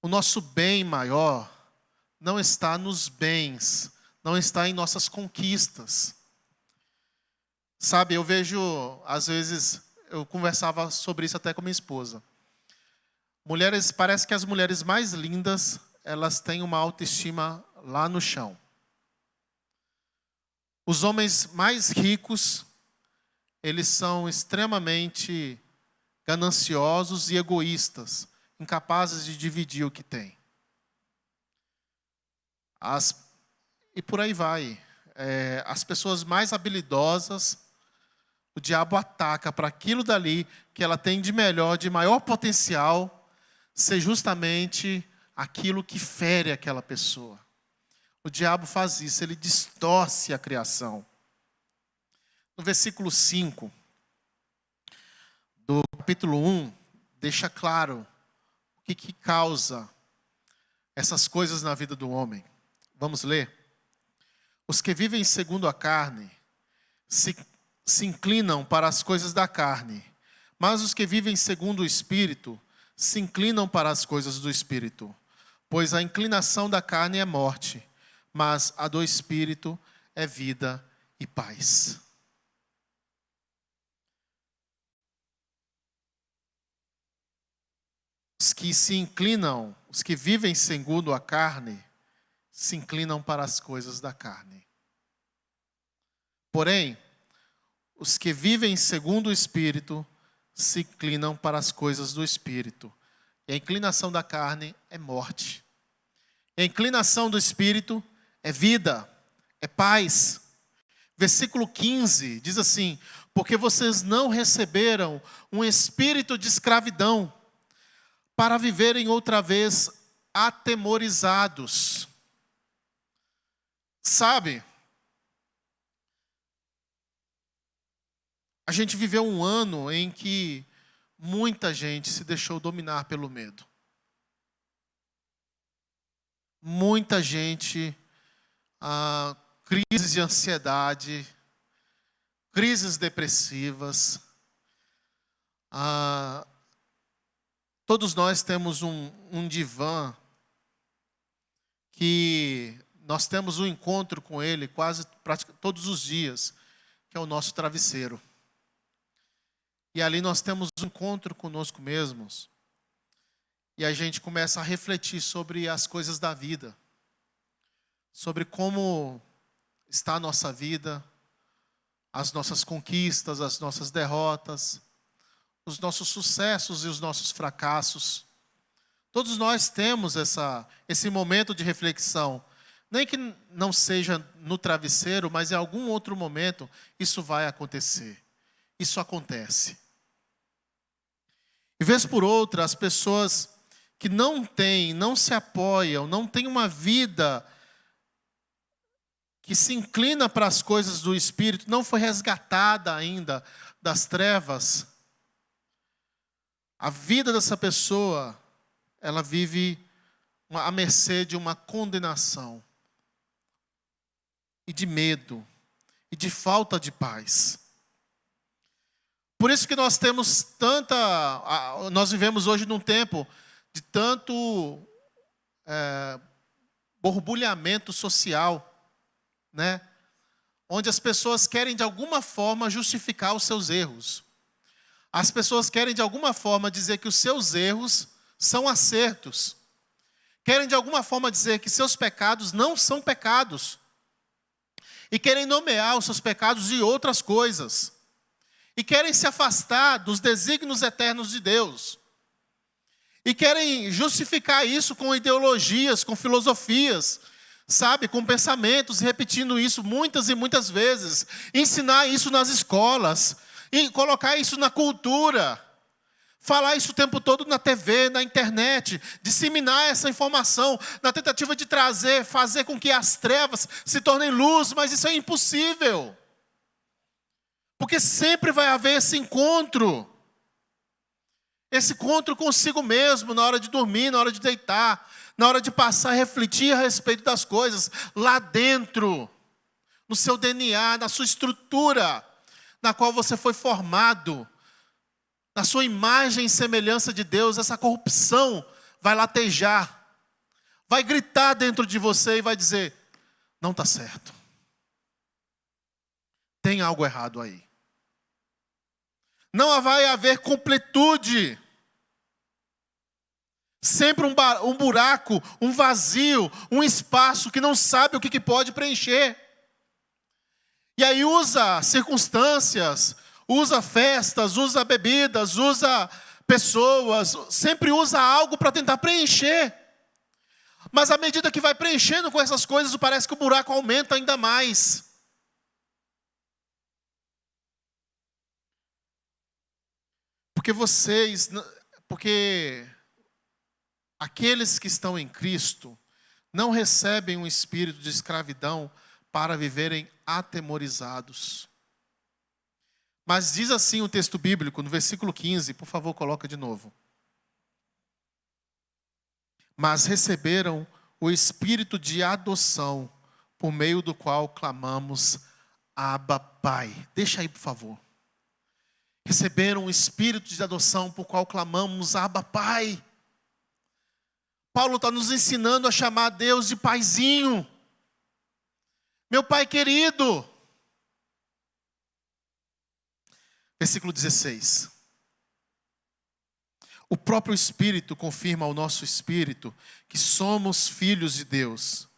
O nosso bem maior não está nos bens, não está em nossas conquistas. Sabe, eu vejo, às vezes, eu conversava sobre isso até com minha esposa. Parece que as mulheres mais lindas, elas têm uma autoestima lá no chão. Os homens mais ricos, eles são extremamente gananciosos e egoístas, incapazes de dividir o que têm. E por aí vai. As pessoas mais habilidosas, o diabo ataca para aquilo dali que ela tem de melhor, de maior potencial, ser justamente aquilo que fere aquela pessoa. O diabo faz isso, ele distorce a criação. No versículo 5 do capítulo 1, deixa claro o que causa essas coisas na vida do homem. Vamos ler? Os que vivem segundo a carne se inclinam para as coisas da carne, mas os que vivem segundo o Espírito se inclinam para as coisas do Espírito. Pois a inclinação da carne é morte, mas a do Espírito é vida e paz. Os que se inclinam, os que vivem segundo a carne, se inclinam para as coisas da carne. Porém, os que vivem segundo o Espírito se inclinam para as coisas do Espírito. E a inclinação da carne é morte. E a inclinação do Espírito é vida, é paz. Versículo 15 diz assim: porque vocês não receberam um espírito de escravidão para viverem outra vez atemorizados. Sabe, a gente viveu um ano em que muita gente se deixou dominar pelo medo. Muita gente, crises de ansiedade, crises depressivas. Todos nós temos um divã que nós temos um encontro com ele quase todos os dias, que é o nosso travesseiro. E ali nós temos um encontro conosco mesmos. E a gente começa a refletir sobre as coisas da vida. Sobre como está a nossa vida, as nossas conquistas, as nossas derrotas, os nossos sucessos e os nossos fracassos. Todos nós temos esse momento de reflexão. Nem que não seja no travesseiro, mas em algum outro momento isso vai acontecer. Isso acontece. E vez por outra, as pessoas que não se apoiam, não têm uma vida que se inclina para as coisas do Espírito, não foi resgatada ainda das trevas, a vida dessa pessoa, ela vive à mercê de uma condenação, e de medo, e de falta de paz. Por isso que nós temos nós vivemos hoje num tempo de tanto borbulhamento social, né? Onde as pessoas querem de alguma forma justificar os seus erros. As pessoas querem de alguma forma dizer que os seus erros são acertos. Querem de alguma forma dizer que seus pecados não são pecados. E querem nomear os seus pecados de outras coisas. E querem se afastar dos desígnios eternos de Deus. E querem justificar isso com ideologias, com filosofias, sabe, com pensamentos, repetindo isso muitas e muitas vezes. Ensinar isso nas escolas, e colocar isso na cultura. Falar isso o tempo todo na TV, na internet, disseminar essa informação, na tentativa de fazer com que as trevas se tornem luz, mas isso é impossível. Porque sempre vai haver esse encontro consigo mesmo, na hora de dormir, na hora de deitar, na hora de passar a refletir a respeito das coisas, lá dentro, no seu DNA, na sua estrutura, na qual você foi formado, na sua imagem e semelhança de Deus. Essa corrupção vai latejar, vai gritar dentro de você e vai dizer: não está certo, tem algo errado aí. Não vai haver completude. Sempre um buraco, um vazio, um espaço que não sabe o que pode preencher. E aí usa circunstâncias, usa festas, usa bebidas, usa pessoas, sempre usa algo para tentar preencher. Mas à medida que vai preenchendo com essas coisas, parece que o buraco aumenta ainda mais. Porque aqueles que estão em Cristo Não recebem um espírito de escravidão para viverem atemorizados. Mas diz assim o texto bíblico, no versículo 15, por favor, coloca de novo. Mas receberam o espírito de adoção, por meio do qual clamamos, Abba, Pai. Deixa aí, por favor. Receberam o espírito de adoção, por qual clamamos, Abba, Pai. Paulo está nos ensinando a chamar Deus de paizinho. Meu pai querido. Versículo 16. O próprio Espírito confirma ao nosso espírito que somos filhos de Deus.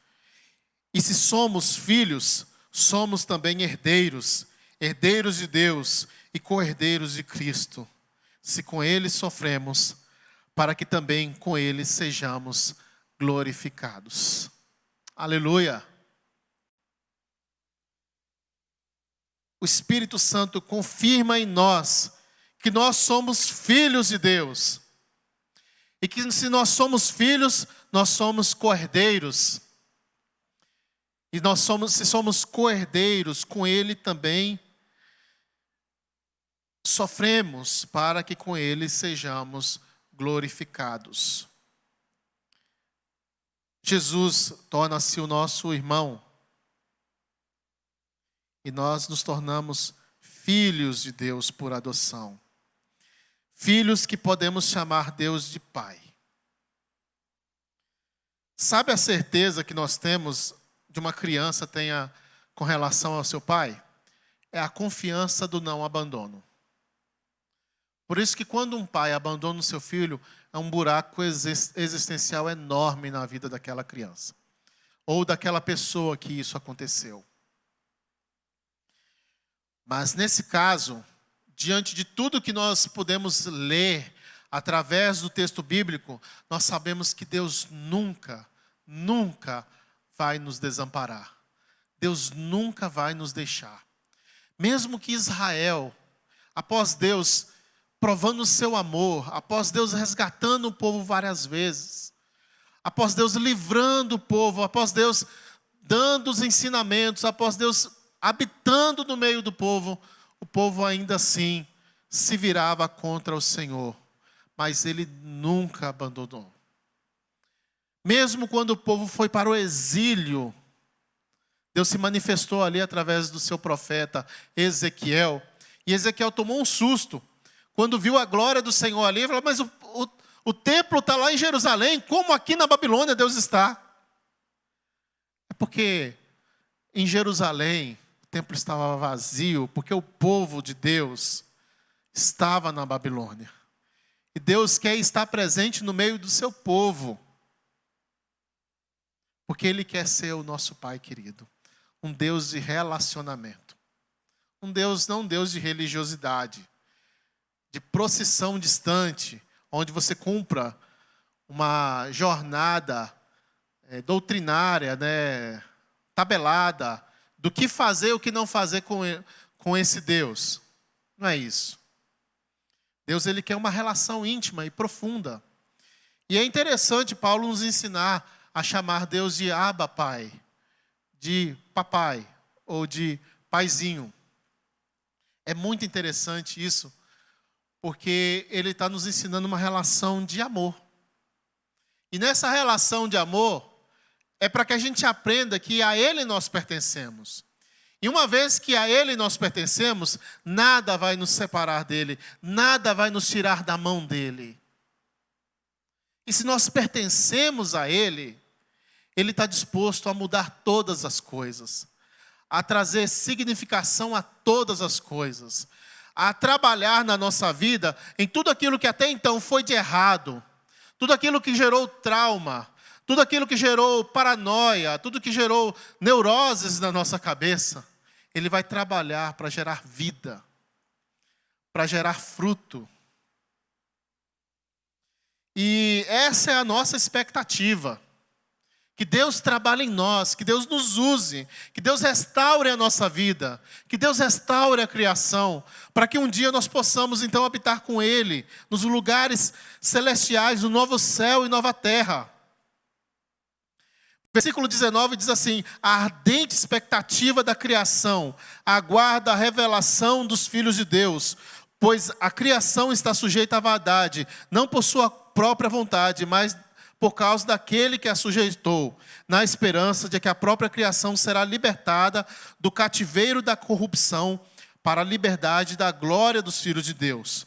E se somos filhos, somos também herdeiros, herdeiros de Deus e co-herdeiros de Cristo. Se com Ele sofremos, para que também com Ele sejamos glorificados. Aleluia! O Espírito Santo confirma em nós que nós somos filhos de Deus. E que se nós somos filhos, nós somos co-herdeiros. E se somos co-herdeiros, com Ele também sofremos, para que com Ele sejamos glorificados. Jesus torna-se o nosso irmão. E nós nos tornamos filhos de Deus por adoção. Filhos que podemos chamar Deus de Pai. Sabe a certeza que nós temos de uma criança tenha com relação ao seu pai? É a confiança do não abandono. Por isso que quando um pai abandona o seu filho, é um buraco existencial enorme na vida daquela criança. Ou daquela pessoa que isso aconteceu. Mas nesse caso, diante de tudo que nós podemos ler através do texto bíblico, nós sabemos que Deus nunca vai nos desamparar. Deus nunca vai nos deixar. Mesmo que Israel, após Deus provando o seu amor, após Deus resgatando o povo várias vezes, após Deus livrando o povo, após Deus dando os ensinamentos, após Deus habitando no meio do povo, o povo ainda assim se virava contra o Senhor. Mas Ele nunca abandonou. Mesmo quando o povo foi para o exílio, Deus se manifestou ali através do seu profeta Ezequiel. E Ezequiel tomou um susto. Quando viu a glória do Senhor ali, ele falou, mas o templo está lá em Jerusalém, como aqui na Babilônia Deus está? É porque em Jerusalém o templo estava vazio, porque o povo de Deus estava na Babilônia. E Deus quer estar presente no meio do seu povo. Porque Ele quer ser o nosso Pai querido. Um Deus de relacionamento. Um Deus, não um Deus de religiosidade. De procissão distante, onde você cumpra uma jornada doutrinária, tabelada, do que fazer e o que não fazer com esse Deus. Não é isso. Deus, Ele quer uma relação íntima e profunda. E é interessante Paulo nos ensinar a chamar Deus de Abba, Pai, de papai ou de paizinho. É muito interessante isso, porque Ele está nos ensinando uma relação de amor. E nessa relação de amor, é para que a gente aprenda que a Ele nós pertencemos. E uma vez que a Ele nós pertencemos, nada vai nos separar dEle, nada vai nos tirar da mão dEle. E se nós pertencemos a Ele, Ele está disposto a mudar todas as coisas, a trazer significação a todas as coisas, a trabalhar na nossa vida em tudo aquilo que até então foi de errado, tudo aquilo que gerou trauma, tudo aquilo que gerou paranoia, tudo que gerou neuroses na nossa cabeça. Ele vai trabalhar para gerar vida, para gerar fruto. E essa é a nossa expectativa. Que Deus trabalhe em nós, que Deus nos use, que Deus restaure a nossa vida, que Deus restaure a criação, para que um dia nós possamos então habitar com Ele, nos lugares celestiais, no novo céu e nova terra. Versículo 19 diz assim: a ardente expectativa da criação aguarda a revelação dos filhos de Deus, pois a criação está sujeita à vaidade, não por sua própria vontade, mas por causa daquele que a sujeitou, na esperança de que a própria criação será libertada do cativeiro da corrupção para a liberdade da glória dos filhos de Deus.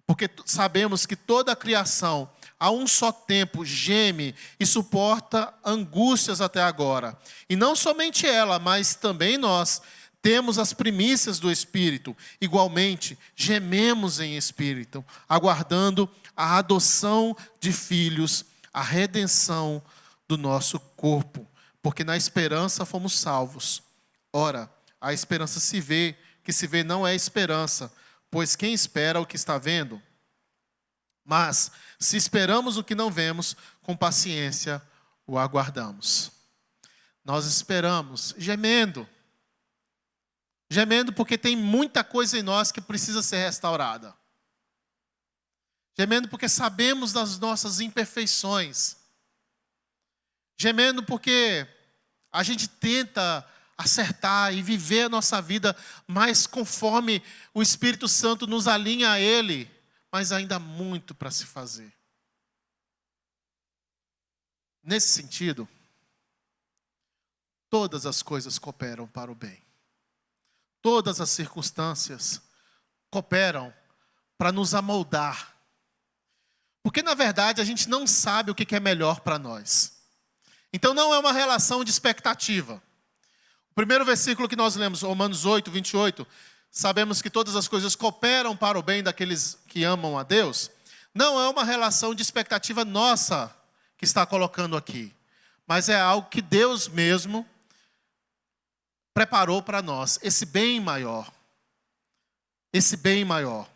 Porque sabemos que toda a criação, a um só tempo, geme e suporta angústias até agora. E não somente ela, mas também nós temos as primícias do Espírito. Igualmente, gememos em Espírito, aguardando a adoção de filhos, a redenção do nosso corpo. Porque na esperança fomos salvos. Ora, a esperança se vê, que se vê não é esperança, pois quem espera o que está vendo? Mas, se esperamos o que não vemos, com paciência o aguardamos. Nós esperamos, gemendo. Gemendo porque tem muita coisa em nós que precisa ser restaurada. Gemendo porque sabemos das nossas imperfeições. Gemendo porque a gente tenta acertar e viver a nossa vida mais conforme o Espírito Santo nos alinha a Ele. Mas ainda há muito para se fazer. Nesse sentido, todas as coisas cooperam para o bem. Todas as circunstâncias cooperam para nos amoldar. Porque, na verdade, a gente não sabe o que é melhor para nós. Então, não é uma relação de expectativa. O primeiro versículo que nós lemos, Romanos 8, 28, sabemos que todas as coisas cooperam para o bem daqueles que amam a Deus. Não é uma relação de expectativa nossa que está colocando aqui, mas é algo que Deus mesmo preparou para nós, esse bem maior. Esse bem maior.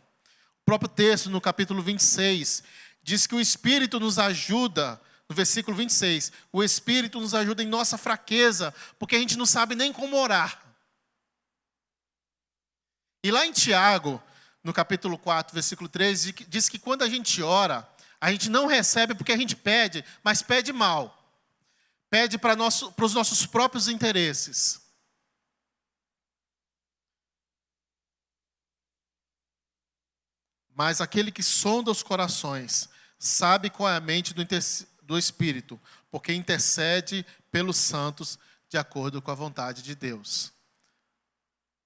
O próprio texto, no capítulo 26, diz que o Espírito nos ajuda, no versículo 26, o Espírito nos ajuda em nossa fraqueza, porque a gente não sabe nem como orar. E lá em Tiago, no capítulo 4, versículo 13, diz que quando a gente ora, a gente não recebe porque a gente pede, mas pede mal. Pede para os nossos próprios interesses. Mas aquele que sonda os corações, sabe qual é a mente do Espírito, porque intercede pelos santos de acordo com a vontade de Deus.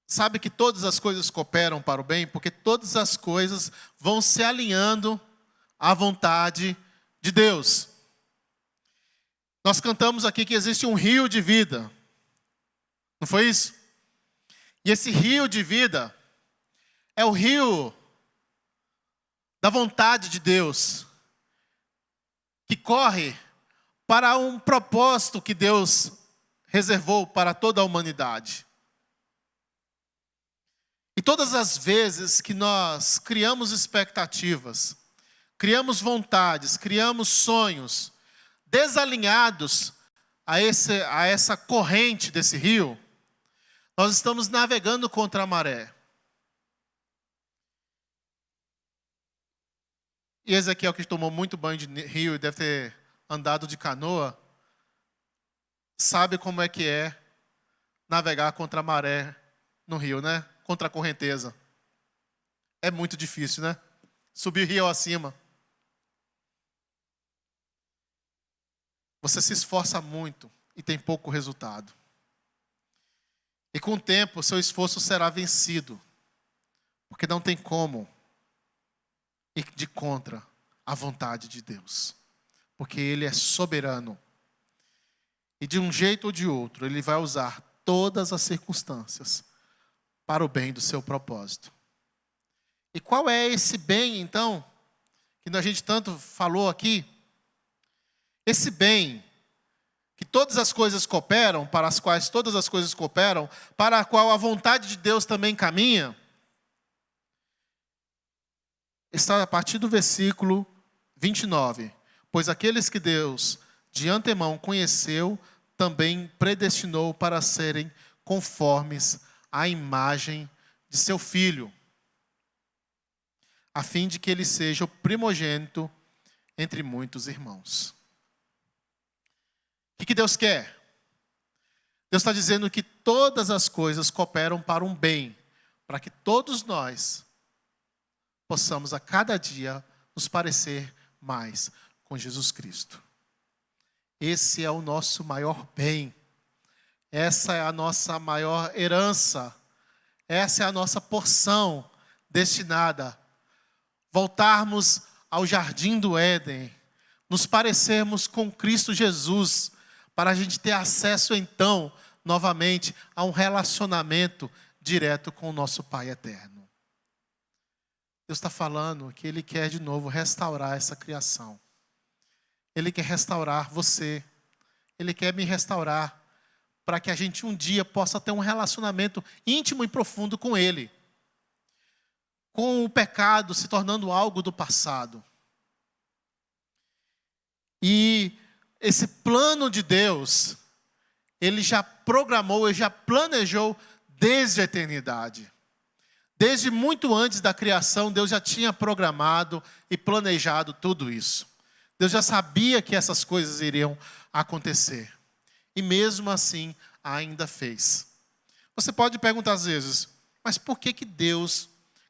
Sabe que todas as coisas cooperam para o bem? Porque todas as coisas vão se alinhando à vontade de Deus. Nós cantamos aqui que existe um rio de vida. Não foi isso? E esse rio de vida é o rio da vontade de Deus, que corre para um propósito que Deus reservou para toda a humanidade. E todas as vezes que nós criamos expectativas, criamos vontades, criamos sonhos, desalinhados a essa corrente desse rio, nós estamos navegando contra a maré. E Ezequiel, que tomou muito banho de rio e deve ter andado de canoa, sabe como é que é navegar contra a maré no rio, né? Contra a correnteza. É muito difícil, né? Subir rio acima. Você se esforça muito e tem pouco resultado. E com o tempo, seu esforço será vencido. Porque não tem como ir de contra a vontade de Deus. Porque Ele é soberano. E de um jeito ou de outro, Ele vai usar todas as circunstâncias para o bem do seu propósito. E qual é esse bem, então, que a gente tanto falou aqui? Esse bem, que todas as coisas cooperam, para as quais todas as coisas cooperam, para a qual a vontade de Deus também caminha, está a partir do versículo 29. Pois aqueles que Deus de antemão conheceu, também predestinou para serem conformes à imagem de seu Filho, a fim de que ele seja o primogênito entre muitos irmãos. O que Deus quer? Deus está dizendo que todas as coisas cooperam para um bem, para que todos nós possamos a cada dia nos parecer mais com Jesus Cristo. Esse é o nosso maior bem. Essa é a nossa maior herança. Essa é a nossa porção destinada. Voltarmos ao jardim do Éden, nos parecermos com Cristo Jesus, para a gente ter acesso então, novamente, a um relacionamento direto com o nosso Pai eterno. Deus está falando que Ele quer de novo restaurar essa criação. Ele quer restaurar você. Ele quer me restaurar para que a gente um dia possa ter um relacionamento íntimo e profundo com Ele. Com o pecado se tornando algo do passado. E esse plano de Deus, Ele já programou, Ele já planejou desde a eternidade. Desde muito antes da criação, Deus já tinha programado e planejado tudo isso. Deus já sabia que essas coisas iriam acontecer. E mesmo assim, ainda fez. Você pode perguntar às vezes, mas por que Deus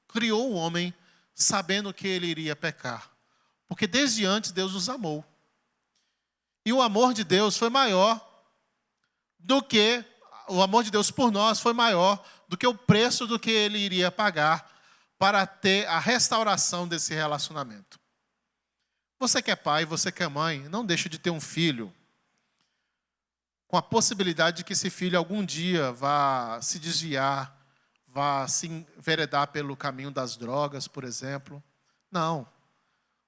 criou o homem sabendo que ele iria pecar? Porque desde antes Deus os amou. E o amor de Deus foi maior do que, o amor de Deus por nós foi maior do que o preço do que Ele iria pagar para ter a restauração desse relacionamento. Você que é pai, você que é mãe, não deixe de ter um filho com a possibilidade de que esse filho algum dia vá se desviar, vá se enveredar pelo caminho das drogas, por exemplo. Não.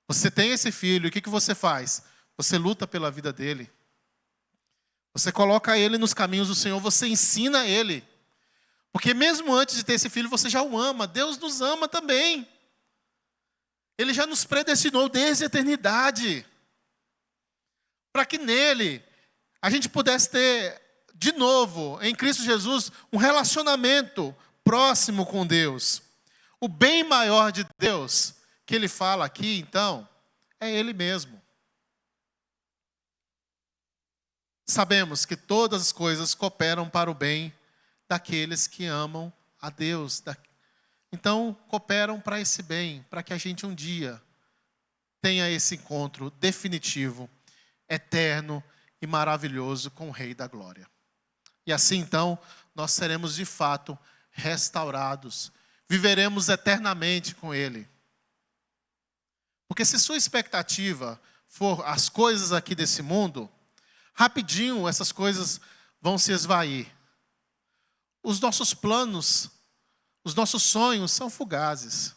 Você tem esse filho, e o que você faz? Você luta pela vida dele. Você coloca ele nos caminhos do Senhor, você ensina ele. Porque mesmo antes de ter esse filho, você já o ama. Deus nos ama também. Ele já nos predestinou desde a eternidade. Para que nele a gente pudesse ter, de novo, em Cristo Jesus, um relacionamento próximo com Deus. O bem maior de Deus, que Ele fala aqui, então, é Ele mesmo. Sabemos que todas as coisas cooperam para o bem daqueles que amam a Deus. Então, cooperam para esse bem, para que a gente um dia tenha esse encontro definitivo, eterno e maravilhoso com o Rei da Glória. E assim, então, nós seremos de fato restaurados. Viveremos eternamente com Ele. Porque se sua expectativa for as coisas aqui desse mundo, rapidinho essas coisas vão se esvair. Os nossos planos, os nossos sonhos são fugazes.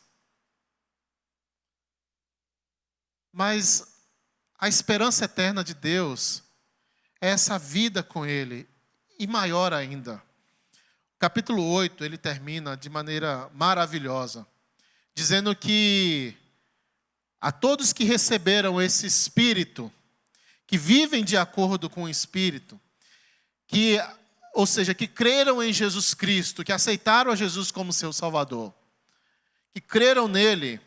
Mas a esperança eterna de Deus é essa vida com Ele, e maior ainda. O capítulo 8, ele termina de maneira maravilhosa, dizendo que a todos que receberam esse Espírito, que vivem de acordo com o Espírito, ou seja, que creram em Jesus Cristo, que aceitaram a Jesus como seu Salvador, que creram nele,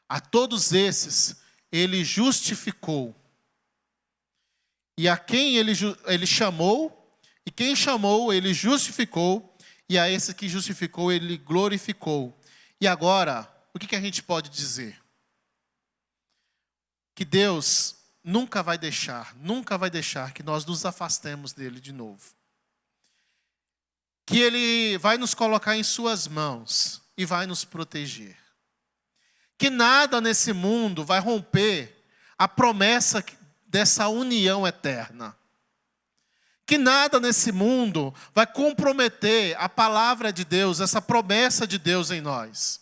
a todos esses, Ele justificou. E a quem ele chamou, e quem chamou, Ele justificou, e a esse que justificou, Ele glorificou. E agora, o que a gente pode dizer? Que Deus nunca vai deixar que nós nos afastemos dele de novo. Que Ele vai nos colocar em suas mãos e vai nos proteger. Que nada nesse mundo vai romper a promessa dessa união eterna. Que nada nesse mundo vai comprometer a palavra de Deus, essa promessa de Deus em nós.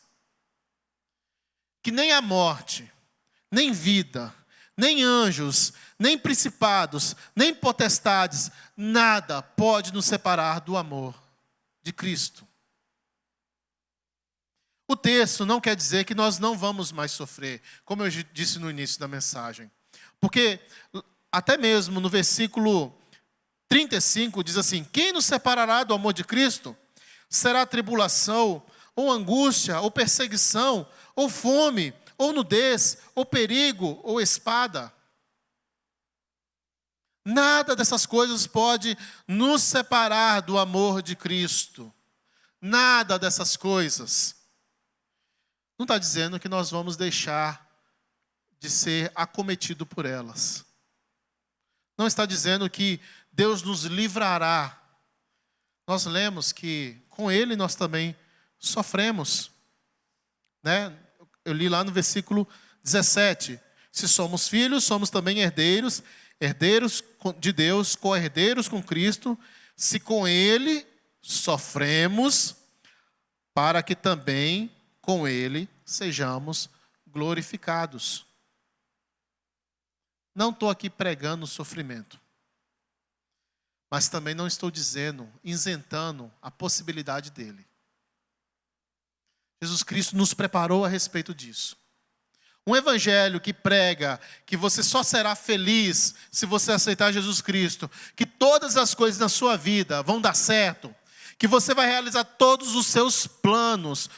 Que nem a morte, nem vida, nem anjos, nem principados, nem potestades, nada pode nos separar do amor de Cristo. O texto não quer dizer que nós não vamos mais sofrer, como eu disse no início da mensagem. Porque até mesmo no versículo 35 diz assim: quem nos separará do amor de Cristo? Será tribulação, ou angústia, ou perseguição, ou fome, ou nudez, ou perigo, ou espada. Nada dessas coisas pode nos separar do amor de Cristo. Nada dessas coisas. Não está dizendo que nós vamos deixar de ser acometido por elas. Não está dizendo que Deus nos livrará. Nós lemos que com Ele nós também sofremos. Né? Eu li lá no versículo 17. Se somos filhos, somos também herdeiros, herdeiros de Deus, co-herdeiros com Cristo, se com Ele sofremos, para que também com Ele sejamos glorificados. Não estou aqui pregando o sofrimento, mas também não estou dizendo, isentando a possibilidade dele. Jesus Cristo nos preparou a respeito disso. Um evangelho que prega que você só será feliz se você aceitar Jesus Cristo, que todas as coisas na sua vida vão dar certo, que você vai realizar todos os seus planos,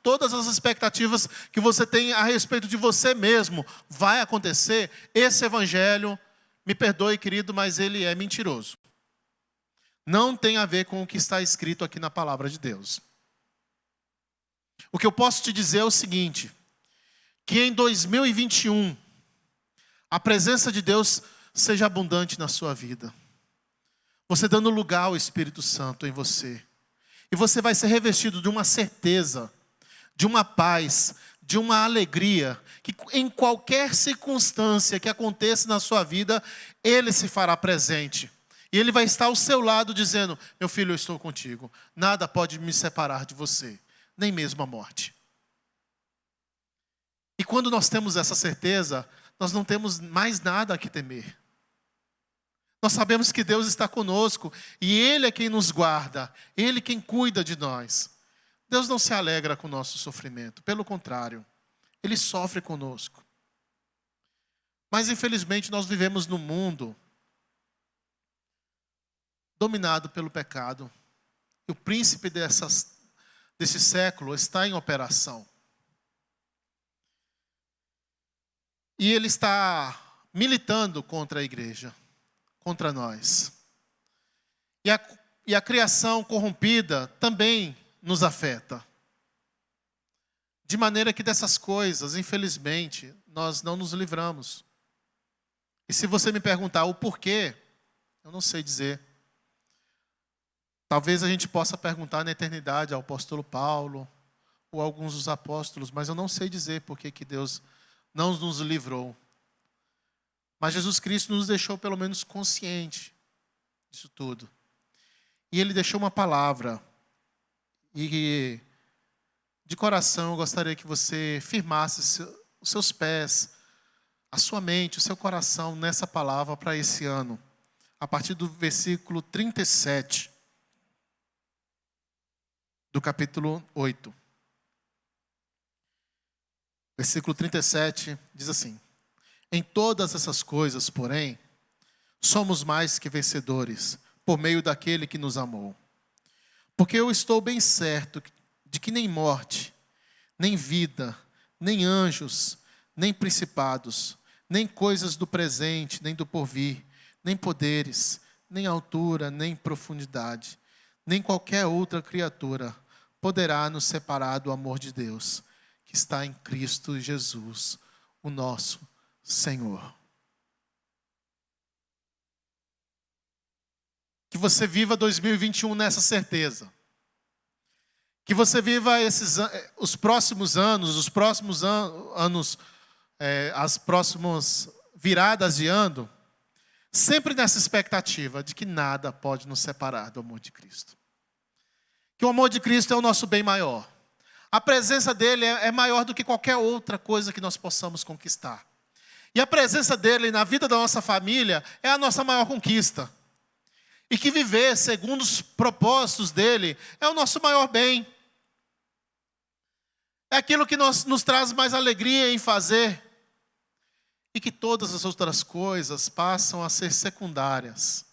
todas as expectativas que você tem a respeito de você mesmo vai acontecer. Esse evangelho, me perdoe, querido, mas ele é mentiroso. Não tem a ver com o que está escrito aqui na palavra de Deus. O que eu posso te dizer é o seguinte, que em 2021, a presença de Deus seja abundante na sua vida. Você dando lugar ao Espírito Santo em você. E você vai ser revestido de uma certeza, de uma paz, de uma alegria, que em qualquer circunstância que aconteça na sua vida, Ele se fará presente. E Ele vai estar ao seu lado dizendo, meu filho, eu estou contigo. Nada pode me separar de você, nem mesmo a morte. E quando nós temos essa certeza, nós não temos mais nada a que temer. Nós sabemos que Deus está conosco e Ele é quem nos guarda, Ele quem cuida de nós. Deus não se alegra com o nosso sofrimento, pelo contrário, Ele sofre conosco. Mas infelizmente nós vivemos num mundo dominado pelo pecado. E o príncipe desse século está em operação. E ele está militando contra a igreja, contra nós. E a criação corrompida também nos afeta. De maneira que dessas coisas, infelizmente, nós não nos livramos. E se você me perguntar o porquê, eu não sei dizer. Talvez a gente possa perguntar na eternidade ao apóstolo Paulo, ou a alguns dos apóstolos, mas eu não sei dizer por que Deus não nos livrou. Mas Jesus Cristo nos deixou pelo menos consciente disso tudo. E Ele deixou uma palavra. E de coração eu gostaria que você firmasse os seus pés, a sua mente, o seu coração nessa palavra para esse ano. A partir do versículo 37 do capítulo 8. Versículo 37 diz assim: em todas essas coisas, porém, somos mais que vencedores, por meio daquele que nos amou. Porque eu estou bem certo de que nem morte, nem vida, nem anjos, nem principados, nem coisas do presente, nem do porvir, nem poderes, nem altura, nem profundidade, nem qualquer outra criatura poderá nos separar do amor de Deus, que está em Cristo Jesus, o nosso Senhor. Que você viva 2021 nessa certeza. Que você viva os próximos anos, as próximas viradas de ano, sempre nessa expectativa de que nada pode nos separar do amor de Cristo. Que o amor de Cristo é o nosso bem maior. A presença dele é maior do que qualquer outra coisa que nós possamos conquistar. E a presença dele na vida da nossa família é a nossa maior conquista. E que viver segundo os propósitos dele é o nosso maior bem. É aquilo que nos traz mais alegria em fazer. E que todas as outras coisas passam a ser secundárias.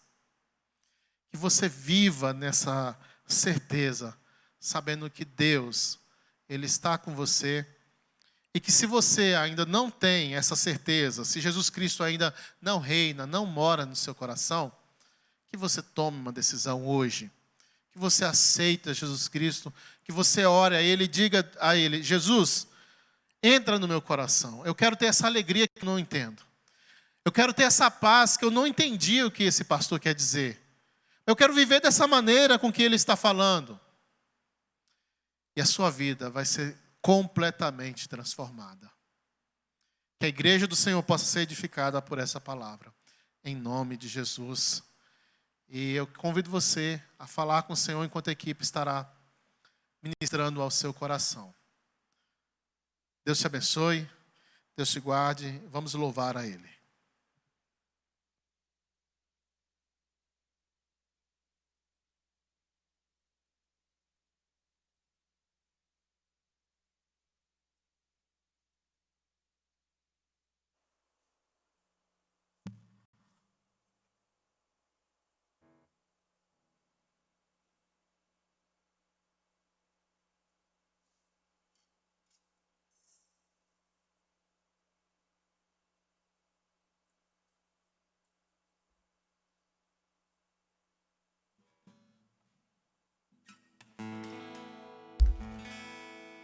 Que você viva nessa certeza, sabendo que Deus, Ele está com você E que se você ainda não tem essa certeza, se Jesus Cristo ainda não reina, não mora no seu coração, que você tome uma decisão hoje. Que você aceita Jesus Cristo, que você ore a Ele e diga a Ele: Jesus, entra no meu coração. Eu quero ter essa alegria que eu não entendo. Eu quero ter essa paz que eu não entendi o que esse pastor quer dizer. Eu quero viver dessa maneira com que ele está falando. E a sua vida vai ser completamente transformada. Que a igreja do Senhor possa ser edificada por essa palavra. Em nome de Jesus. E eu convido você a falar com o Senhor enquanto a equipe estará ministrando ao seu coração. Deus te abençoe. Deus te guarde. Vamos louvar a Ele.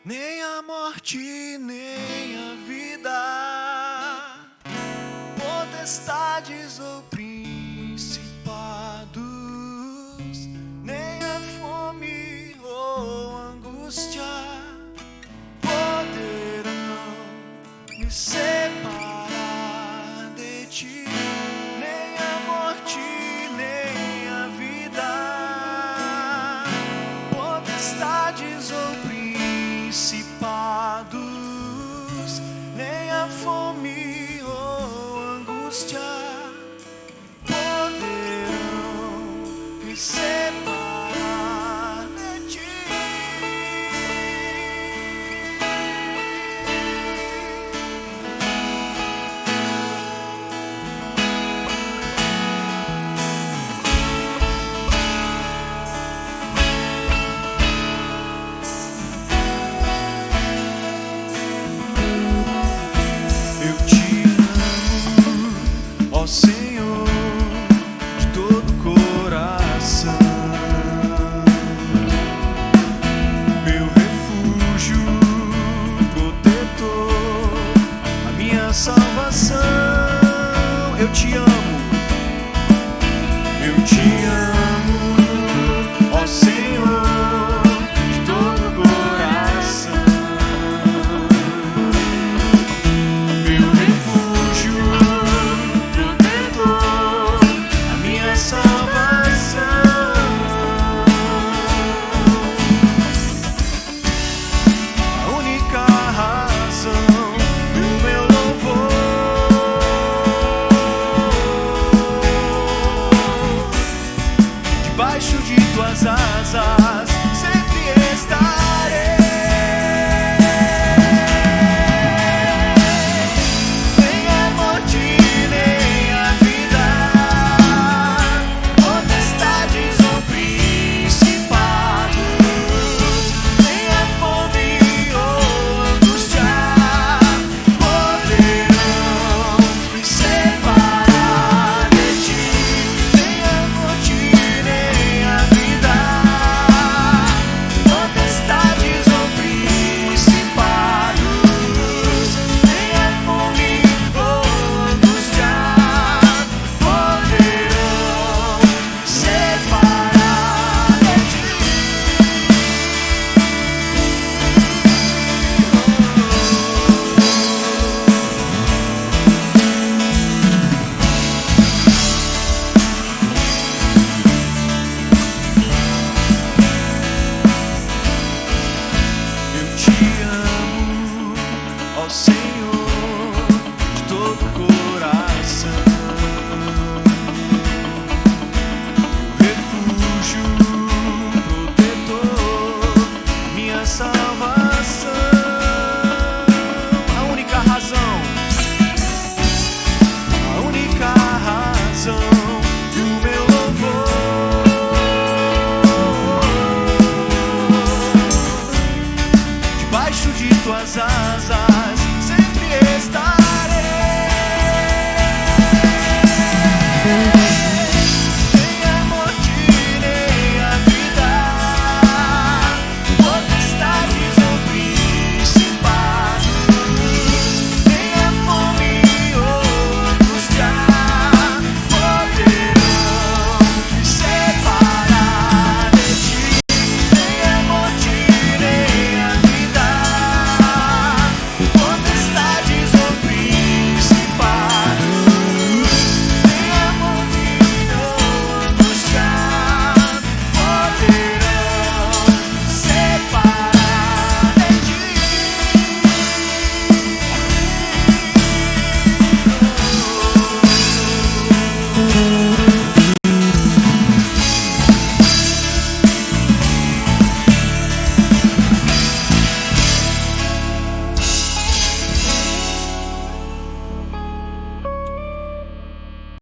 Nem a morte, nem a vida, potestades ou principados, nem a fome ou angústia poderão me separar de ti. Nem a morte, nem a vida, potestades ou principados, nem a fome ou angústia poderão me separar de ti. Eu te amo, ó Senhor, de todo o coração. Meu refúgio, protetor, a minha salvação. Eu te amo, ó Senhor, de todo o coração. Meu refúgio, protetor, a minha salvação. A única razão do meu louvor. Debaixo de tuas asas sempre estarei. Nem a morte, nem a vida, potestades ou principados, nem a fome ou angústia poderão me separar de ti. Nem a morte, nem a vida, potestades ou principados, nem a fome ou angústia poderão me separar de ti. Eu te amo, ó Senhor, de todo o coração. Meu refúgio, protetor, minha salvação. A única razão do meu louvor. Debaixo de tuas asas